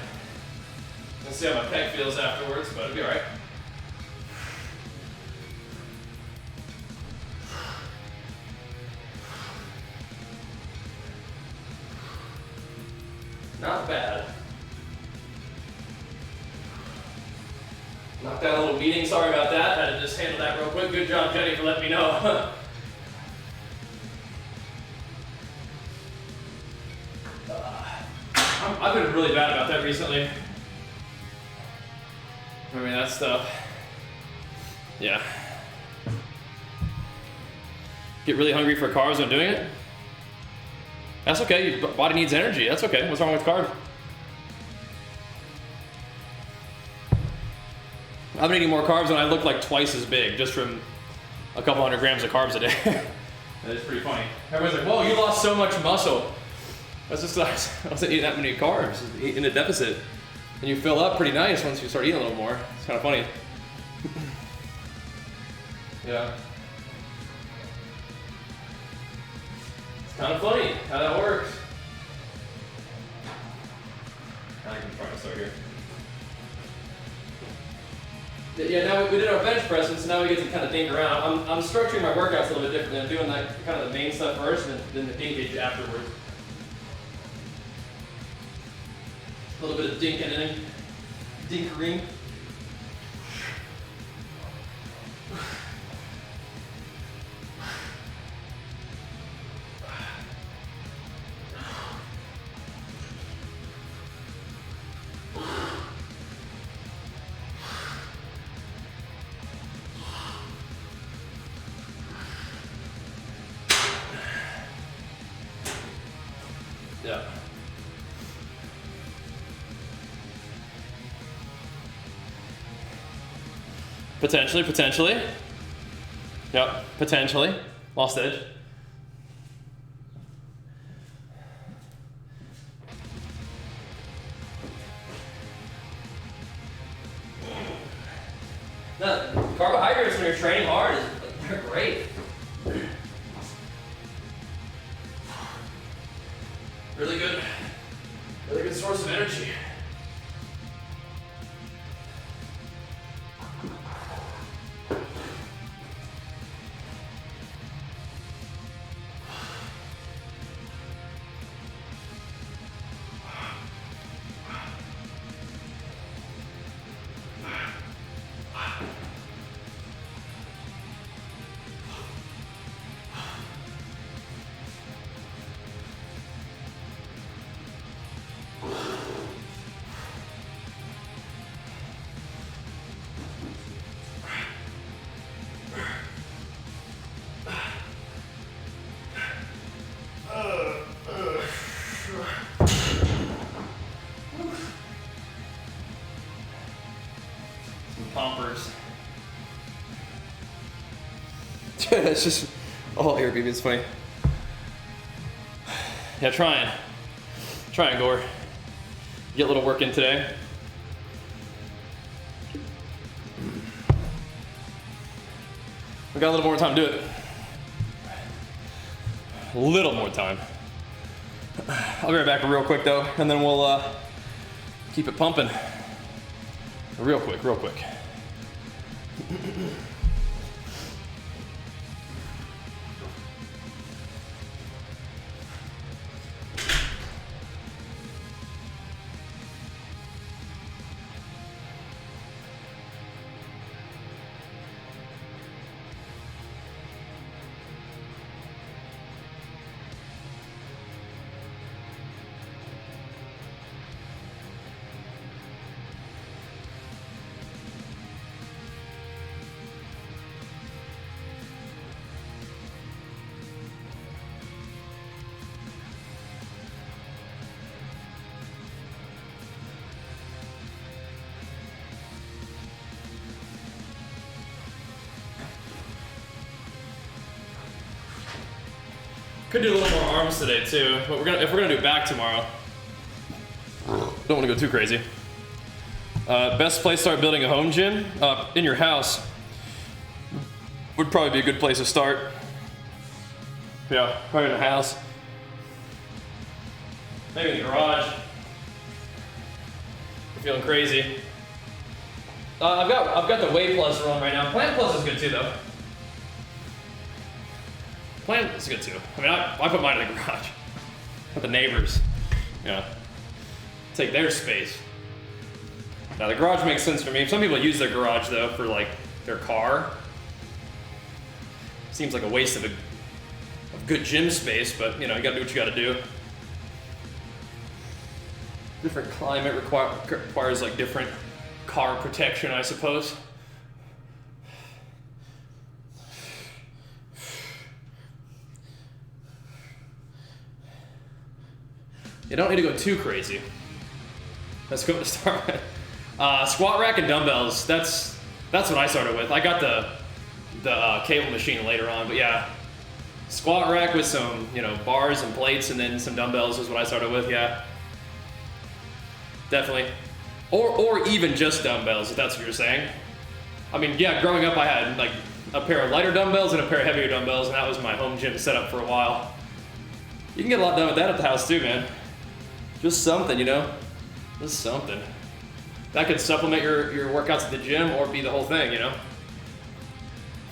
Let's see how my pec feels afterwards, but it'll be all right. Not bad. Knocked out a little beating. Sorry about that. Had to just handle that real quick. Good job, Jenny, for letting me know. I've been really bad about that recently. I mean, that stuff. Yeah. Get really hungry for carbs when doing it? That's okay. Your body needs energy. That's okay. What's wrong with carbs? I've been eating more carbs and I look like twice as big just from a couple hundred grams of carbs a day. That is pretty funny. Everyone's like, whoa, you lost so much muscle. That's just I wasn't eating that many carbs, in a deficit. And you fill up pretty nice once you start eating a little more. It's kind of funny. Yeah. It's kind of funny how that works. I can try to start here. Yeah, now we did our bench press, and so now we get to kind of dink around. I'm structuring my workouts a little bit differently. I'm doing that kind of the main stuff first, and then the dinkage afterwards. A little bit of dinking in it. Dinkering. Yeah. Potentially. Yep, potentially. Lost edge. The carbohydrates when you're training hard, they're great. Really good source of energy. Pumpers. It's just all air baby. It's funny. Yeah, trying, Gore. Get a little work in today. We got a little more time to do it. A little more time. I'll be right back real quick though, and then we'll keep it pumping. Real quick. Could do a little more arms today too, but if we're gonna do back tomorrow, don't want to go too crazy. Best place to start building a home gym? In your house would probably be a good place to start. Yeah, probably in the house. Maybe in the garage. I'm feeling crazy. I've got the Weight Plus rolling right now. Plant Plus is good too, though. Plant is good too. I mean, I put mine in the garage with the neighbors. Yeah, take their space. Now the garage makes sense for me. Some people use their garage though for like their car. Seems like a waste of good gym space, but you know, you gotta do what you gotta do. Different climate requires like different car protection, I suppose. You don't need to go too crazy. That's good to start with. Squat rack and dumbbells, that's what I started with. I got the cable machine later on, but yeah. Squat rack with some, you know, bars and plates and then some dumbbells is what I started with, yeah. Definitely. Or even just dumbbells, if that's what you're saying. I mean, yeah, growing up I had like a pair of lighter dumbbells and a pair of heavier dumbbells, and that was my home gym setup for a while. You can get a lot done with that at the house too, man. Just something, you know? Just something. That could supplement your workouts at the gym or be the whole thing, you know?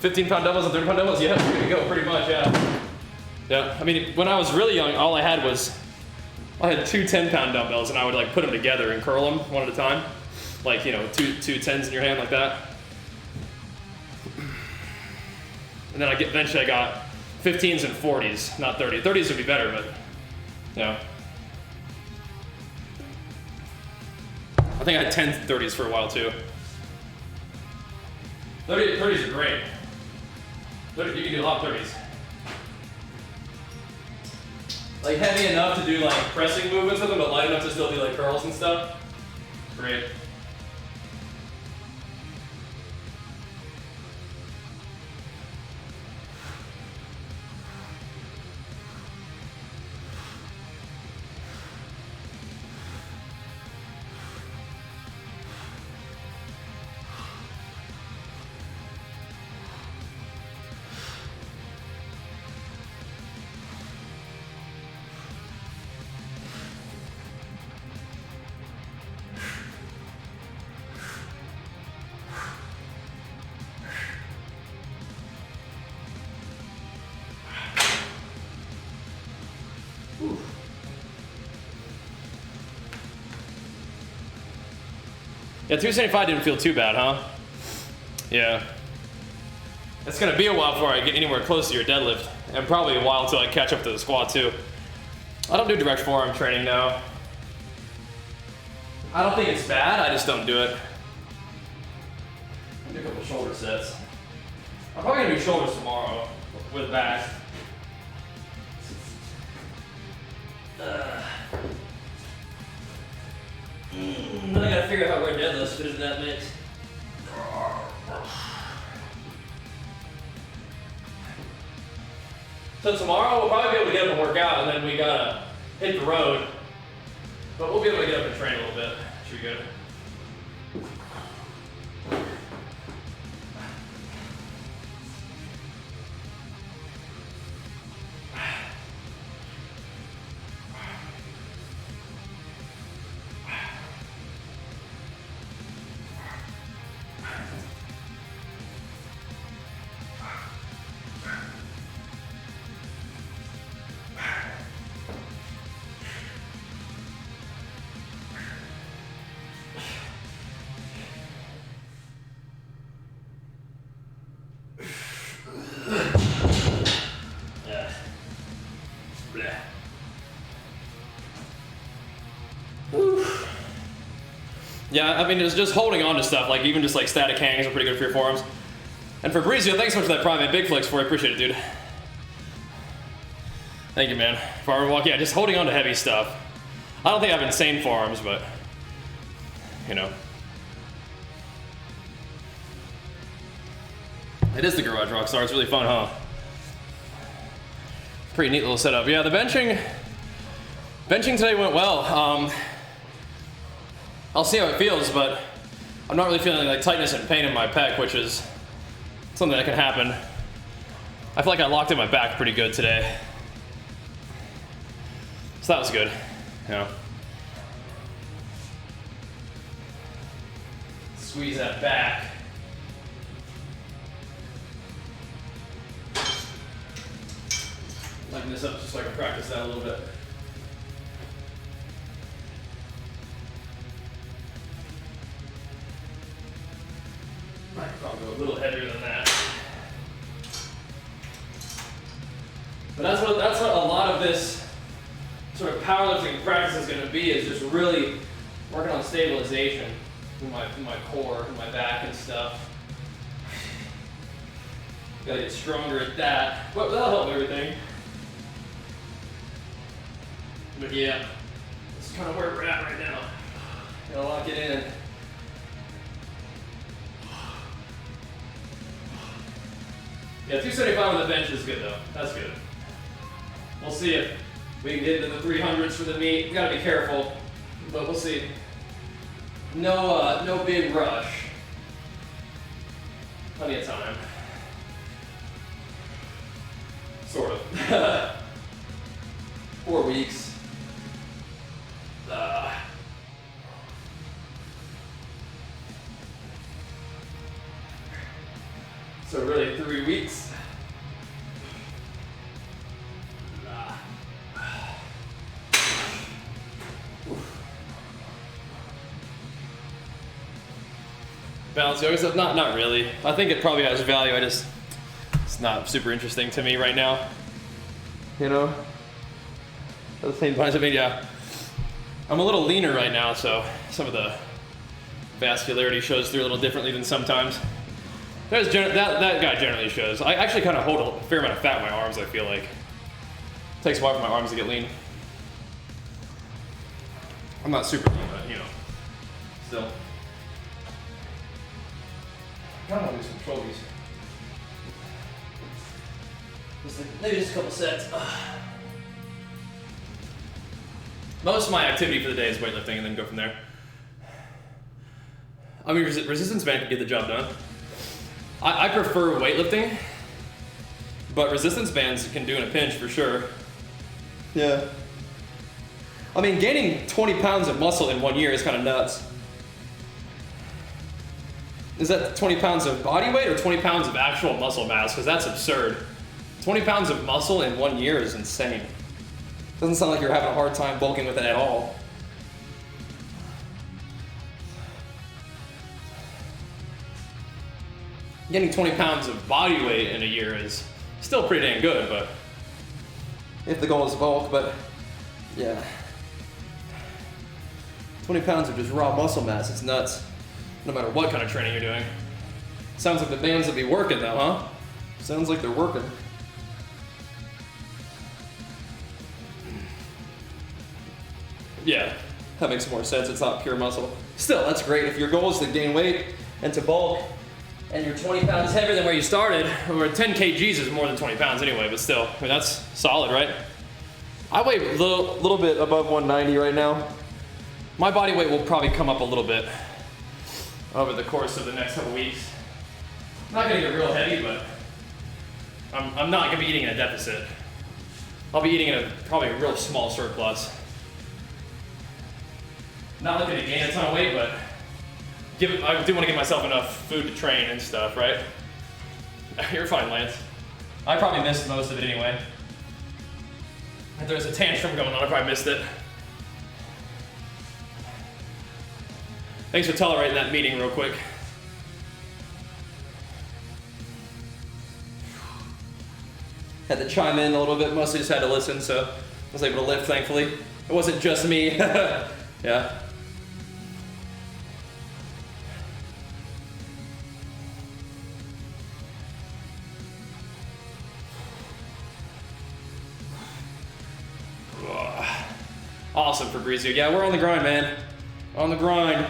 15-pound dumbbells and 30-pound dumbbells? Yeah, there you go, pretty much, yeah. Yeah, I mean, when I was really young, all I had two 10-pound dumbbells, and I would like put them together and curl them one at a time. Like, you know, two 10s in your hand like that. And then eventually I got 15s and 40s, not 30s. 30s would be better, but, you know. I think I had 10 30s for a while too. 30s are great. You can do a lot of 30s. Like heavy enough to do like pressing movements with them, but light enough to still do like curls and stuff. Great. Yeah, 275 didn't feel too bad, huh? Yeah. It's gonna be a while before I get anywhere close to your deadlift, and probably a while until I catch up to the squat too. I don't do direct forearm training now. I don't think it's bad, I just don't do it. I'll do a couple shoulder sets. I'm probably gonna do shoulders tomorrow with back. Then I gotta figure out how to wear deadlifts fit into that mix. So tomorrow we'll probably be able to get up and work out, and then we gotta hit the road. But we'll be able to get up and train a little bit. Should be good. Yeah, I mean, it's just holding on to stuff, like even just like static hangs are pretty good for your forearms. And for Fabrizio, thanks so much for that private big flex for it. I appreciate it, dude. Thank you, man. Farmer walk, yeah, just holding on to heavy stuff. I don't think I have insane forearms, but you know. It is the Garage Rockstar, it's really fun, huh? Pretty neat little setup. Yeah, the benching today went well. I'll see how it feels, but I'm not really feeling like tightness and pain in my pec, which is something that can happen. I feel like I locked in my back pretty good today. So that was good, you know. Squeeze that back. Lighten this up just so I can practice that a little bit. I could probably go a little heavier than that. But that's what a lot of this sort of powerlifting practice is going to be, is just really working on stabilization in my core, in my back and stuff. Gotta get stronger at that, but that'll help everything. But yeah, that's kind of where we're at right now. Gotta lock it in. Yeah, 275 on the bench is good though. That's good. We'll see if we can get into the 300s for the meet. We gotta be careful, but we'll see. No big rush. Plenty of time. Sort of. 4 weeks. So really 3 weeks. Balance yoga stuff? Not really. I think it probably has value. It's not super interesting to me right now. You know? At the same time, I mean, yeah. I'm a little leaner right now, so some of the vascularity shows through a little differently than sometimes. That guy generally shows. I actually kind of hold a fair amount of fat in my arms, I feel like. It takes a while for my arms to get lean. I'm not super lean, but you know, still. I kind of want to do some shoulders. Maybe just a couple sets. Most of my activity for the day is weightlifting and then go from there. I mean, resistance band can get the job done. I prefer weightlifting, but resistance bands can do in a pinch for sure. Yeah. I mean, gaining 20 pounds of muscle in 1 year is kind of nuts. Is that 20 pounds of body weight or 20 pounds of actual muscle mass? Because that's absurd. 20 pounds of muscle in 1 year is insane. Doesn't sound like you're having a hard time bulking with it at all. Getting 20 pounds of body weight in a year is still pretty dang good, but if the goal is bulk, but yeah. 20 pounds of just raw muscle mass, it's nuts. No matter what kind of training you're doing. Sounds like the bands will be working though, huh? Sounds like they're working. Yeah, that makes more sense. It's not pure muscle. Still, that's great. If your goal is to gain weight and to bulk, and you're 20 pounds heavier than where you started, or 10 kgs is more than 20 pounds anyway, but still, I mean, that's solid, right? I weigh a little bit above 190 right now. My body weight will probably come up a little bit over the course of the next couple weeks. I'm not gonna get real heavy, but I'm not gonna be eating in a deficit. I'll be eating in probably a real small surplus. Not looking to gain a ton of weight, but I do want to give myself enough food to train and stuff, right? You're fine, Lance. I probably missed most of it anyway. If there's a tantrum going on, I probably missed it. Thanks for tolerating that meeting real quick. Had to chime in a little bit, mostly just had to listen, so I was able to lift, thankfully. It wasn't just me. Yeah. Awesome, Fabrizio. Yeah, we're on the grind, man. On the grind.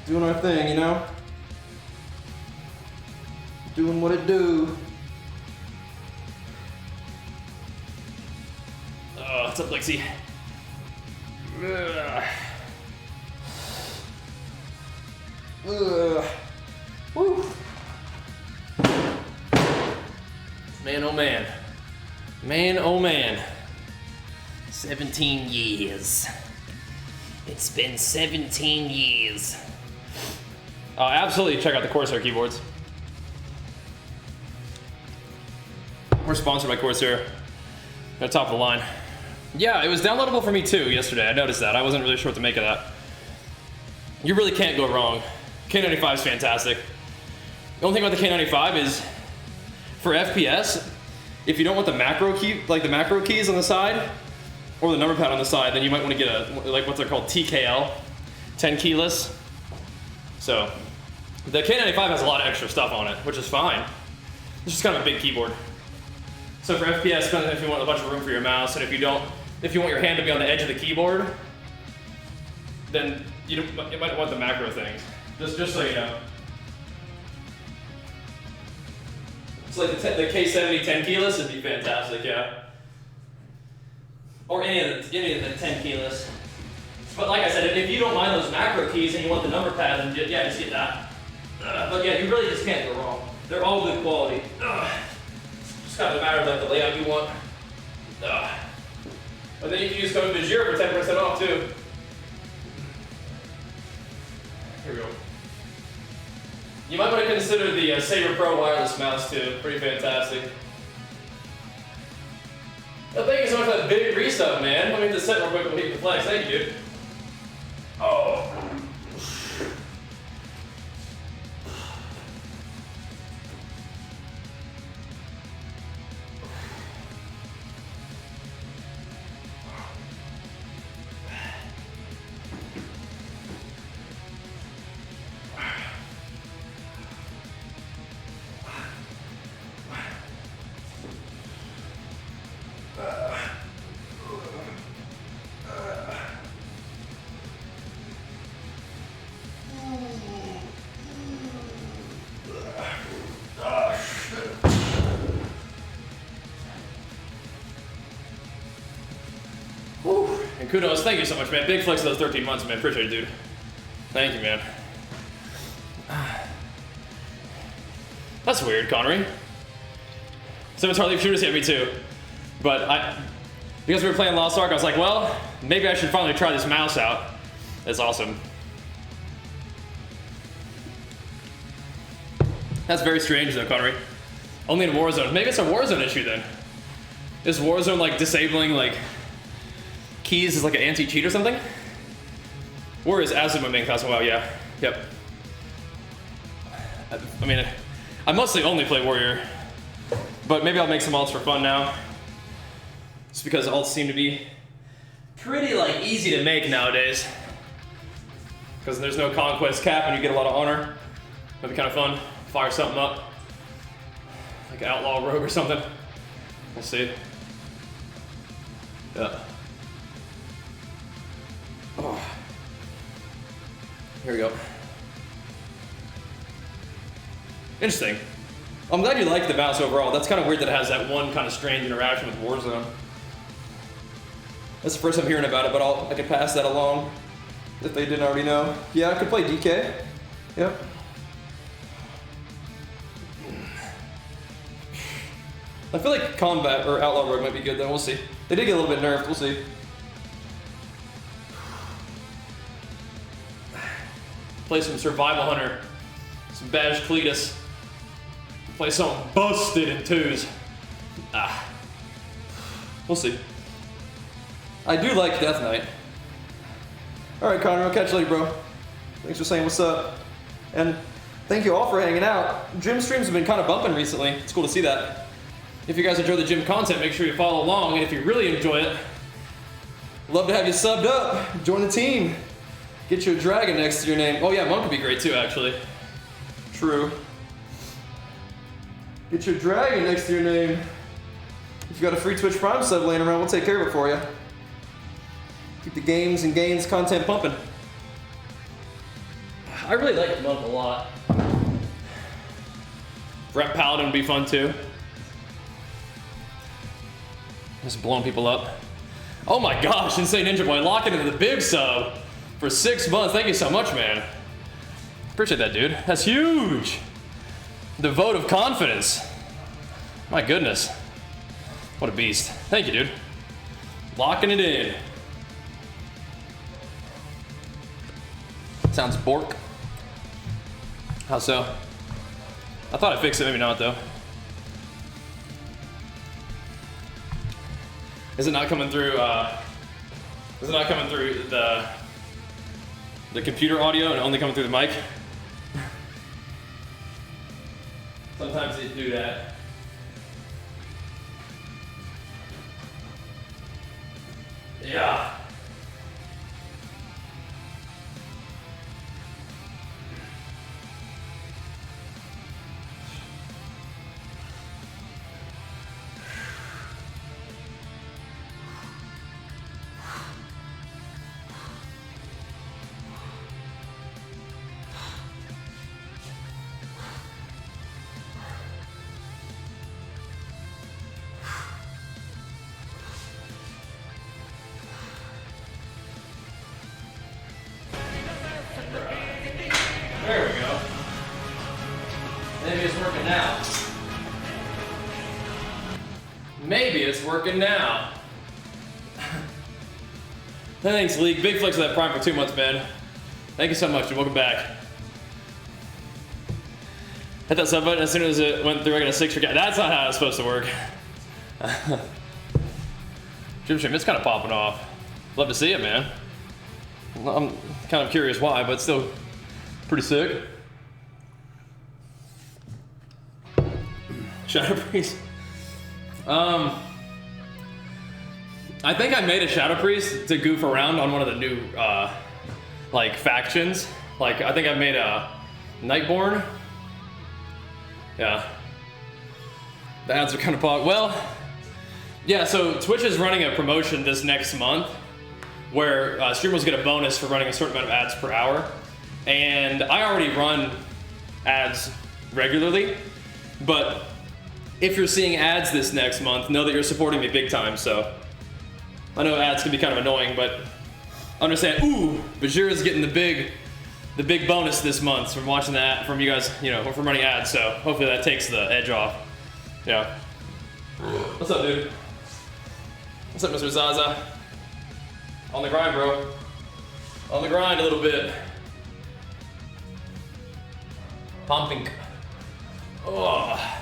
Doing our thing, you know? Doing what it do. what's up, Lexi? Ugh. Ugh. Woo. Man, oh man. Man, oh man. 17 years. It's been 17 years. Absolutely check out the Corsair keyboards. We're sponsored by Corsair. They're top of the line. Yeah, it was downloadable for me too yesterday. I noticed that. I wasn't really sure what to make of that. You really can't go wrong. K95 is fantastic. The only thing about the K95 is, for FPS, if you don't want the macro key, like the macro keys on the side, or the number pad on the side, then you might want to get a, like what they're called, TKL, 10 keyless. So, the K95 has a lot of extra stuff on it, which is fine. It's just kind of a big keyboard. So for FPS, if you want a bunch of room for your mouse, and if you want your hand to be on the edge of the keyboard, then you might want the macro things. Just so you know. It's like the K70 10 keyless would be fantastic, yeah. Or any of the 10 keyless. But like I said, if you don't mind those macro keys and you want the number pad, then yeah, just get that. But yeah, you really just can't go wrong. They're all good quality. Just kind of a matter of like the layout you want. But then you can use code Bajheera for 10% off too. Here we go. You might want to consider the Saber Pro wireless mouse too. Pretty fantastic. Well, thank you so much for that big resub, man. Let me hit the set real quick and hit the flex. Thank you, dude. Oh. And kudos, thank you so much, man. Big flex of those 13 months, man. Appreciate it, dude. Thank you, man. That's weird, Connery. So it's hardly shooters hit me too. But because we were playing Lost Ark, I was like, well, maybe I should finally try this mouse out. It's awesome. That's very strange though, Connery. Only in Warzone. Maybe it's a Warzone issue then. Is Warzone like disabling like keys is like an anti-cheat or something? Warriors as my main class. Wow, yeah. Yep. I mean, I mostly only play Warrior, but maybe I'll make some alts for fun now. Just because alts seem to be pretty like easy to make nowadays. Because there's no conquest cap and you get a lot of honor. That'd be kind of fun. Fire something up. Like an outlaw rogue or something. We'll see. Yeah. Oh. Here we go. Interesting. I'm glad you like the mouse overall. That's kind of weird that it has that one kind of strange interaction with Warzone. That's the first I'm hearing about it, but I could pass that along if they didn't already know. Yeah, I could play DK. Yep. I feel like Combat or Outlaw Rogue might be good though. We'll see. They did get a little bit nerfed. We'll see. Play some Survival Hunter, some Badge Cletus. Play some busted in twos. We'll see. I do like Death Knight. Alright, Connor, I'll catch you later, bro. Thanks for saying what's up. And thank you all for hanging out. Gym streams have been kind of bumping recently. It's cool to see that. If you guys enjoy the gym content, make sure you follow along. And if you really enjoy it, love to have you subbed up. Join the team. Get you a dragon next to your name. Oh yeah, Monk would be great too, actually. True. Get your dragon next to your name. If you got a free Twitch Prime sub laying around, we'll take care of it for you. Keep the games and gains content pumping. I really like Monk a lot. Rep Paladin would be fun too. Just blowing people up. Oh my gosh, Insane Ninja Boy, locking into the big sub for 6 months. Thank you so much, man. Appreciate that, dude. That's huge. The vote of confidence. My goodness. What a beast. Thank you, dude. Locking it in. Sounds bork. How so? I thought I fixed it, maybe not though. Is it not coming through, the computer audio and only coming through the mic? Sometimes they do that. Yeah. There we go. Maybe it's working now. Maybe it's working now. Thanks, League. Big flex of that Prime for 2 months, man. Thank you so much, and welcome back. Hit that sub button as soon as it went through. I got a 6 for gas. That's not how it's supposed to work. Jim Shim, it's kind of popping off. Love to see it, man. I'm kind of curious why, but still pretty sick. Shadow Priest. I think I made a Shadow Priest to goof around on one of the new like factions. Like I think I made a Nightborn. Yeah. The ads are kind of pog. Well, yeah, so Twitch is running a promotion this next month where streamers get a bonus for running a certain amount of ads per hour. And I already run ads regularly, but if you're seeing ads this next month, know that you're supporting me big time. So I know ads can be kind of annoying, but understand, ooh, Bajheera's getting the big bonus this month from watching that, from you guys, you know, from running ads. So hopefully that takes the edge off. Yeah. What's up, dude? What's up, Mr. Zaza? On the grind, bro. On the grind a little bit. Pumping. Oh.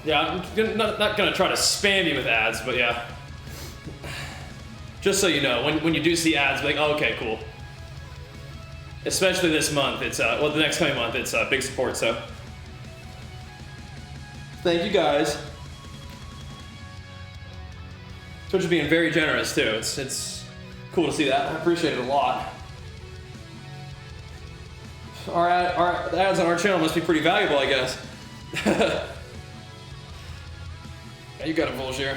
Yeah, I'm not gonna try to spam you with ads, but yeah. Just so you know, when you do see ads, be like, oh, okay, cool. Especially this month, it's well, the next coming month, it's big support. So, thank you guys. Twitch is being very generous too. It's cool to see that. I appreciate it a lot. The ads on our channel must be pretty valuable, I guess. Yeah, you got a Bajheera.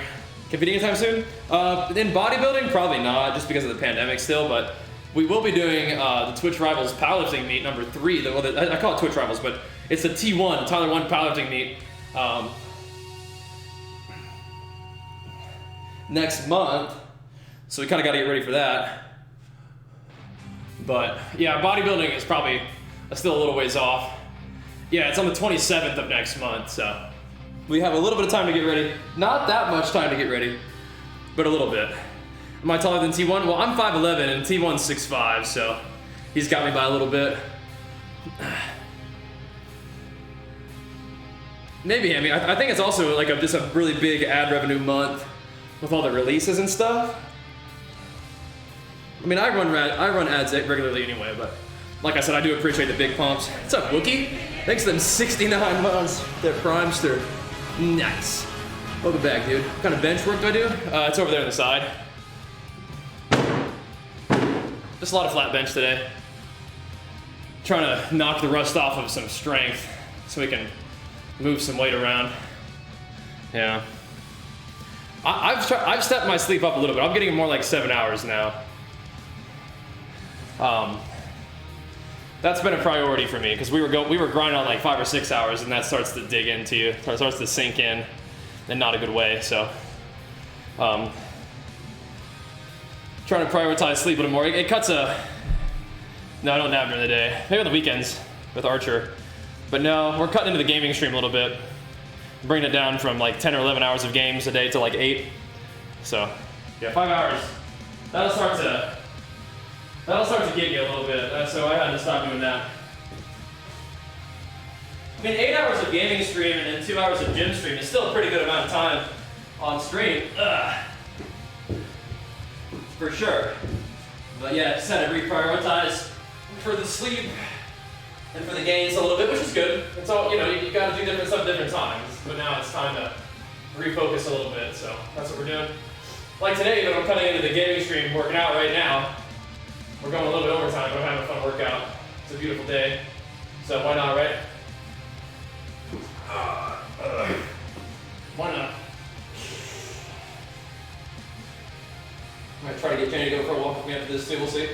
Competing anytime soon? In bodybuilding, probably not, just because of the pandemic still, but we will be doing the Twitch Rivals powerlifting meet number 3. I call it Twitch Rivals, but it's the T1, Tyler 1 powerlifting meet. Next month, so we kind of got to get ready for that. But yeah, bodybuilding is probably still a little ways off. Yeah, it's on the 27th of next month, so we have a little bit of time to get ready. Not that much time to get ready, but a little bit. Am I taller than T1? Well, I'm 5'11", and T1's 6'5", so he's got me by a little bit. Maybe, I mean, I think it's also like just a really big ad revenue month with all the releases and stuff. I mean, I run ads regularly anyway, but like I said, I do appreciate the big pumps. What's up, Wookie? Thanks to them 69 months, that Primester. Nice. Welcome back, dude. What kind of bench work do I do? It's over there on the side. Just a lot of flat bench today. Trying to knock the rust off of some strength so we can move some weight around. Yeah. I've stepped my sleep up a little bit. I'm getting more like 7 hours now. That's been a priority for me because we were grinding on like 5 or 6 hours, and that starts to dig into you, starts to sink in not a good way. So trying to prioritize sleep a little more. It cuts a. No, I don't nap during the day. Maybe on the weekends with Archer. But no, we're cutting into the gaming stream a little bit. Bringing it down from like 10 or 11 hours of games a day to like 8. So, yeah, 5 hours. That'll start to get you a little bit. So I had to stop doing that. I mean, 8 hours of gaming stream and then 2 hours of gym stream is still a pretty good amount of time on stream. For sure. But yeah, just had to reprioritize for the sleep and for the gains a little bit, which is good. It's all, you gotta do different stuff different times. But now it's time to refocus a little bit, so that's what we're doing. Like today, I'm cutting into the gaming stream, working out right now. We're going a little bit overtime, but I'm having a fun workout. It's a beautiful day, so why not, right? Why not? I might try to get Jenny to go for a walk with me after this too, we'll see.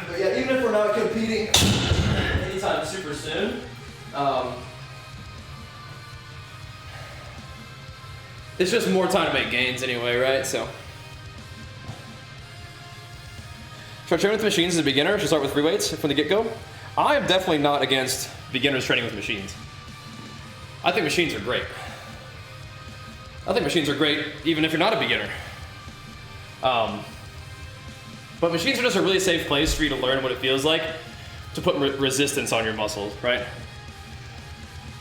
But yeah, even if we're not competing anytime super soon, it's just more time to make gains anyway, right? So, should I train with machines as a beginner? Should I start with free weights from the get-go? I am definitely not against beginners training with machines. I think machines are great. I think machines are great even if you're not a beginner. But machines are just a really safe place for you to learn what it feels like to put resistance on your muscles, right?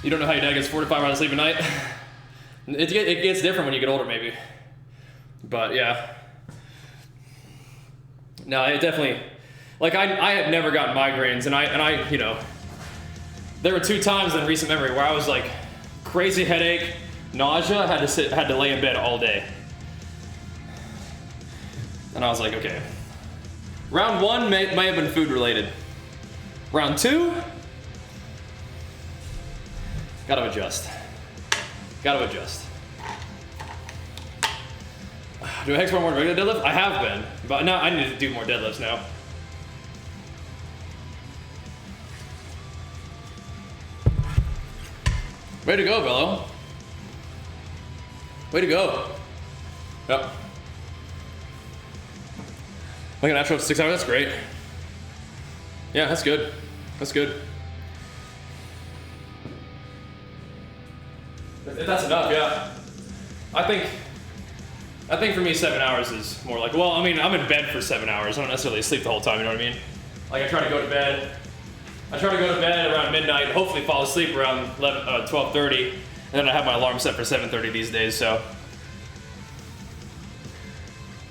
You don't know how your dad gets 4 to 5 hours of sleep a night? It gets different when you get older, maybe. But yeah. No, it definitely, like I have never gotten migraines, and I there were 2 times in recent memory where I was like crazy headache, nausea, had to lay in bed all day. And I was like, okay. Round 1 may have been food related. Round 2, gotta adjust. Gotta adjust. Do I hex more regular deadlift? I have been, but now I need to do more deadlifts now. Way to go, Bello. Way to go. Yep. Like an natural 6 hours, that's great. Yeah, that's good. That's good. If that's enough, yeah. I think for me 7 hours is more like, well, I mean, I'm in bed for 7 hours. I don't necessarily sleep the whole time, you know what I mean? Like I try to go to bed around midnight, hopefully fall asleep around 12:30, and then I have my alarm set for 7:30 these days, so.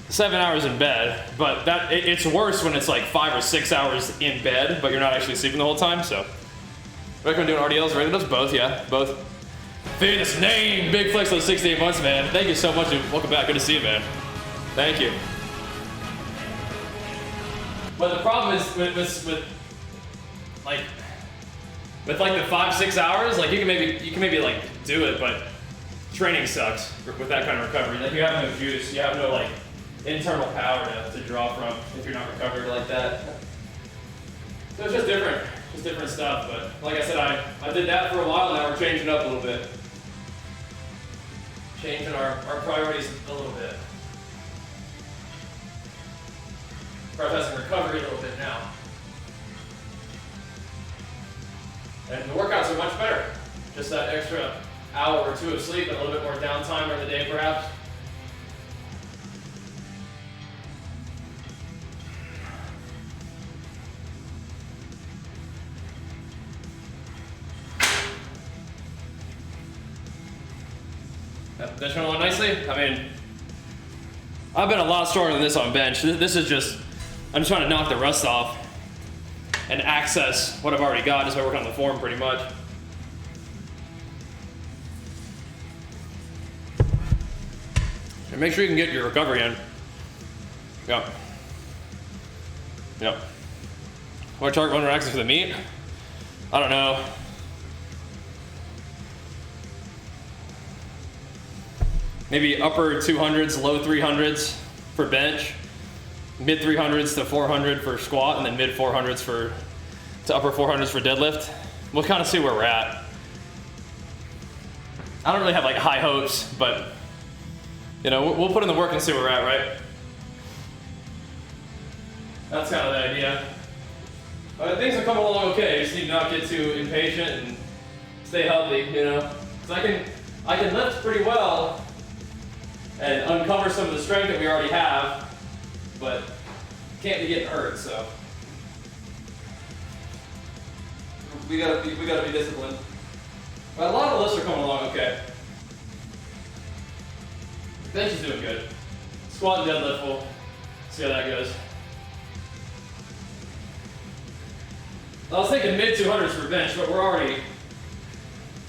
7 hours in bed, but it's worse when it's like 5 or 6 hours in bed, but you're not actually sleeping the whole time, so. Recommend doing RDLs, regular does both, yeah, both. Famous name, Big Flex those 68 months, man. Thank you so much, and welcome back, good to see you, man. Thank you. But the problem is with the 5-6 hours, like you can maybe like do it, but training sucks with that kind of recovery. Like you have no juice, you have no like internal power to draw from if you're not recovered like that. So it's just different stuff. But like I said, I did that for a while. Now we're changing up a little bit, changing our priorities a little bit. Prioritizing recovery a little bit now. And the workouts are much better. Just that extra hour or 2 of sleep and a little bit more downtime during the day, perhaps. Bench went along nicely. I mean, I've been a lot stronger than this on bench. This is just, I'm just trying to knock the rust off and access what I've already got just by working on the form pretty much. And make sure you can get your recovery in. Yeah. Yep. What target one racks for the meet? I don't know. Maybe upper 200s, low 300s for bench, mid 300s to 400 for squat, and then mid 400s to upper 400s for deadlift. We'll kind of see where we're at. I don't really have like high hopes, but you know, we'll put in the work and see where we're at, right? That's kind of the idea. Things are coming along okay. You just need to not get too impatient and stay healthy, you know. Because I can lift pretty well and uncover some of the strength that we already have, but can't be getting hurt. So we gotta be disciplined. But a lot of the lifts are coming along okay. Bench is doing good. Squat and deadlift, we'll see how that goes. I was thinking mid 200s for bench, but we're already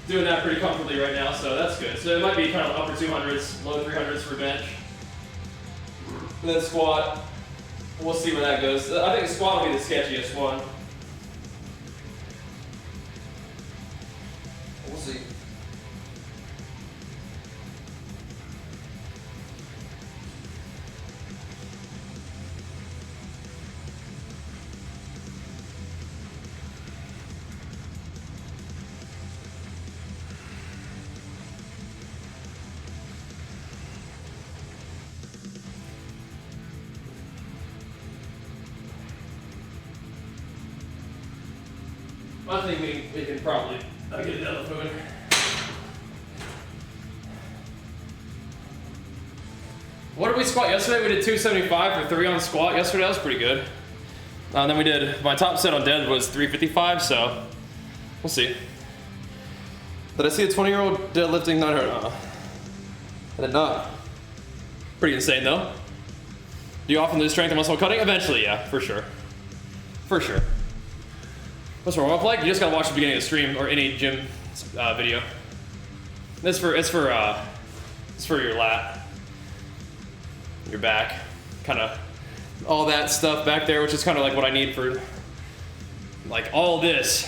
doing that pretty comfortably right now, so that's good. So it might be kind of upper 200s, low 300s for bench. And then squat, we'll see where that goes. I think squat will be the sketchiest one. We'll see. I think we can probably get it down the moving. What did we squat yesterday? We did 275 for 3 on squat yesterday. That was pretty good. And then we did, my top set on dead was 355, so we'll see. Did I see a 20-year-old deadlifting 900? I did not. Pretty insane though. Do you often lose strength and muscle cutting? Eventually, yeah, for sure. For sure. What's warm up like? You just gotta watch the beginning of the stream or any gym video. It's for your lat, your back, kind of all that stuff back there, which is kind of like what I need for like all this.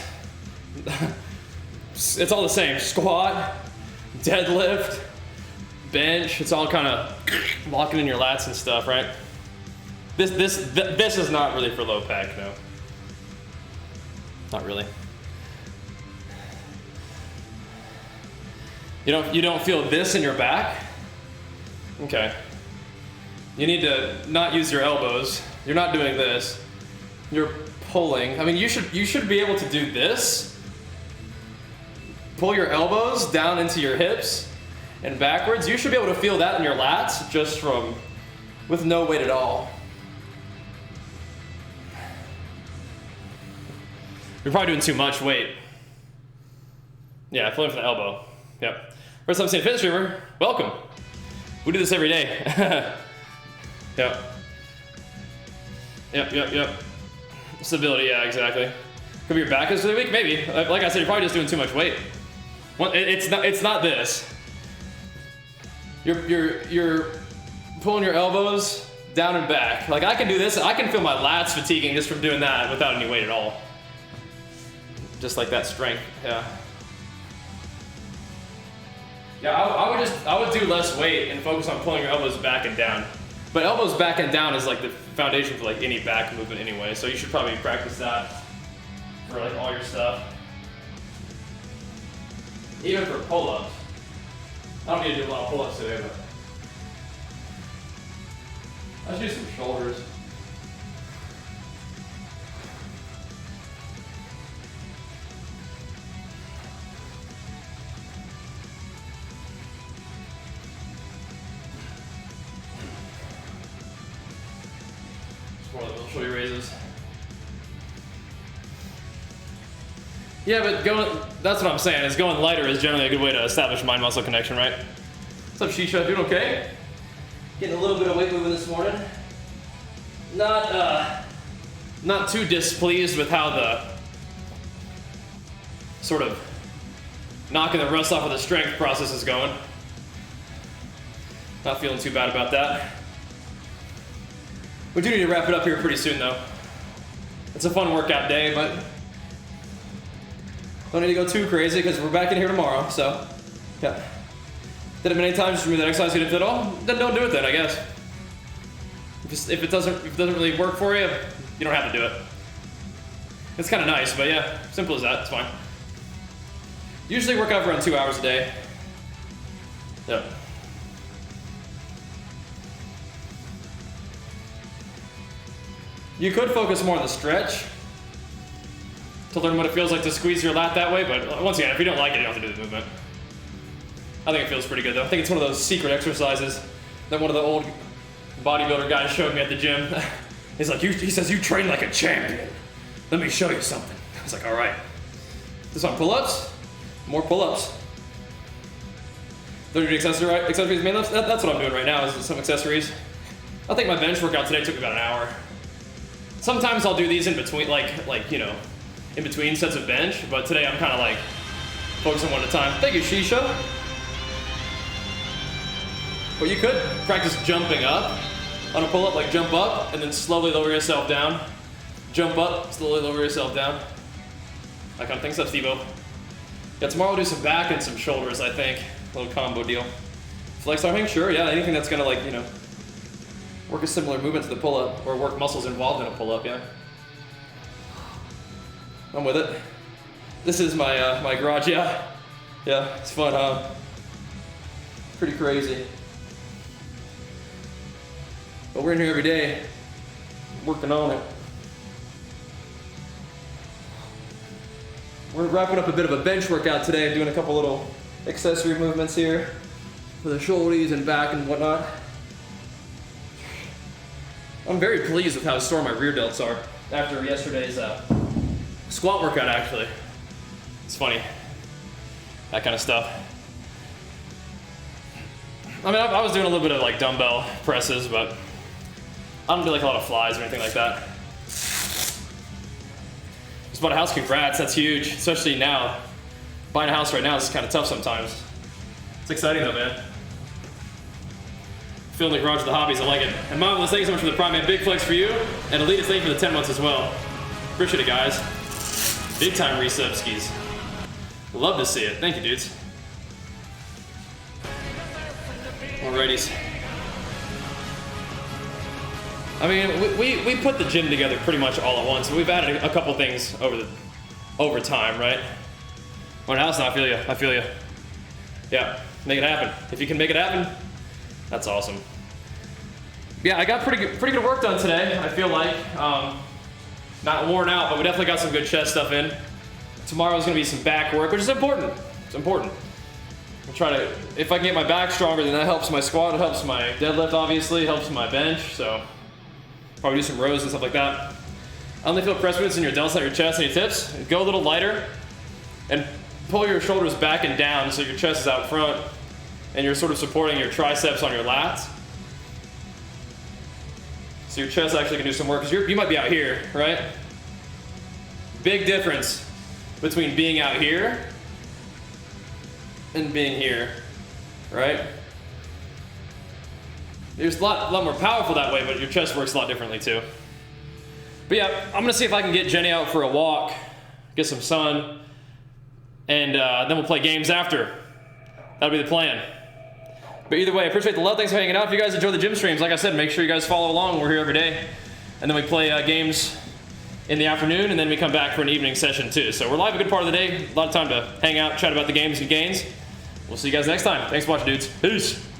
It's all the same: squat, deadlift, bench. It's all kind of locking in your lats and stuff, right? This is not really for low pack, no. Not really. You don't feel this in your back? Okay. You need to not use your elbows. You're not doing this. You're pulling. I mean, you should be able to do this. Pull your elbows down into your hips and backwards. You should be able to feel that in your lats just from with no weight at all. You're probably doing too much weight. Yeah, pulling from the elbow. Yep. First time seeing a fitness streamer, welcome. We do this every day. Yep. Yep. Stability, yeah, exactly. Could be your back is really weak, maybe. Like I said, you're probably just doing too much weight. It's not this. You're pulling your elbows down and back. Like I can do this. I can feel my lats fatiguing just from doing that without any weight at all. Just like that strength, yeah. Yeah, I would do less weight and focus on pulling your elbows back and down. But elbows back and down is like the foundation for like any back movement anyway, so you should probably practice that for like all your stuff. Even for pull-ups. I don't need to do a lot of pull-ups today, but I should do some shoulders. More of the shoulder raises. Yeah, but that's what I'm saying, is going lighter is generally a good way to establish mind-muscle connection, right? What's up, Shisha? Doing okay? Getting a little bit of weight moving this morning. Not too displeased with how the sort of knocking the rust off of the strength process is going. Not feeling too bad about that. We do need to wrap it up here pretty soon, though. it's a fun workout day, but don't need to go too crazy because we're back in here tomorrow, so yeah. Did it many times, just remove that exercise you didn't fit at all? Then don't do it then, I guess. If it doesn't really work for you, you don't have to do it. It's kind of nice, but yeah, simple as that, it's fine. Usually work out for around 2 hours a day. Yep. You could focus more on the stretch to learn what it feels like to squeeze your lat that way, but once again, if you don't like it, you don't have to do the movement. I think it feels pretty good though. I think it's one of those secret exercises that one of the old bodybuilder guys showed me at the gym. He's like, he says, you train like a champion. Let me show you something. I was like, all right. This on pull-ups? More pull-ups. 30 accessories, main lifts? That's what I'm doing right now, is some accessories. I think my bench workout today took about an hour. Sometimes I'll do these in between, like you know, in between sets of bench, but today I'm kind of like focusing one at a time. Thank you, Shisha. But you could practice jumping up on a pull-up, like jump up and then slowly lower yourself down. Jump up, slowly lower yourself down. That kind of thing. So, Steve-O. Yeah, tomorrow we'll do some back and some shoulders, I think. A little combo deal. Flex arming, sure, yeah. Anything that's gonna, like, you know, work a similar movement to the pull-up or work muscles involved in a pull-up, yeah. I'm with it. This is my my garage, yeah. Yeah, it's fun, huh? Pretty crazy. But we're in here every day, working on it. We're wrapping up a bit of a bench workout today, doing a couple little accessory movements here for the shoulders and back and whatnot. I'm very pleased with how sore my rear delts are after yesterday's squat workout, actually. It's funny, that kind of stuff. I mean, I was doing a little bit of like dumbbell presses, but I don't do like a lot of flies or anything like that. Just bought a house, congrats, that's huge. Especially now, buying a house right now is kind of tough sometimes. It's exciting though, man. Filling the garage with the hobbies, I like it. And Marvelous, thank you so much for the Prime, man. Big flex for you. And Elitist, thank you for the 10 months as well. Appreciate it, guys. Big time resub skis. Love to see it. Thank you, dudes. Alrighties. I mean, we put the gym together pretty much all at once. We've added a couple things over time, right? Well, house, I feel you. I feel you. Yeah, make it happen. If you can make it happen, that's awesome. Yeah, I got pretty good work done today. I feel like not worn out, but we definitely got some good chest stuff in. Tomorrow's gonna be some back work, which is important. It's important. I'll try to, if I can get my back stronger, then that helps my squat, it helps my deadlift, obviously, helps my bench, so probably do some rows and stuff like that. I only feel press movements in your delts, not your chest and your tips. Go a little lighter and pull your shoulders back and down so your chest is out front and you're sort of supporting your triceps on your lats. So your chest actually can do some work, because you might be out here, right? Big difference between being out here and being here, right? It's a lot more powerful that way, but your chest works a lot differently too. But yeah, I'm gonna see if I can get Jenny out for a walk, get some sun, and then we'll play games after. That'll be the plan. But either way, I appreciate the love. Thanks for hanging out. If you guys enjoy the gym streams, like I said, make sure you guys follow along. We're here every day. And then we play games in the afternoon, and then we come back for an evening session too. So we're live a good part of the day. A lot of time to hang out, chat about the games and gains. We'll see you guys next time. Thanks for watching, dudes. Peace.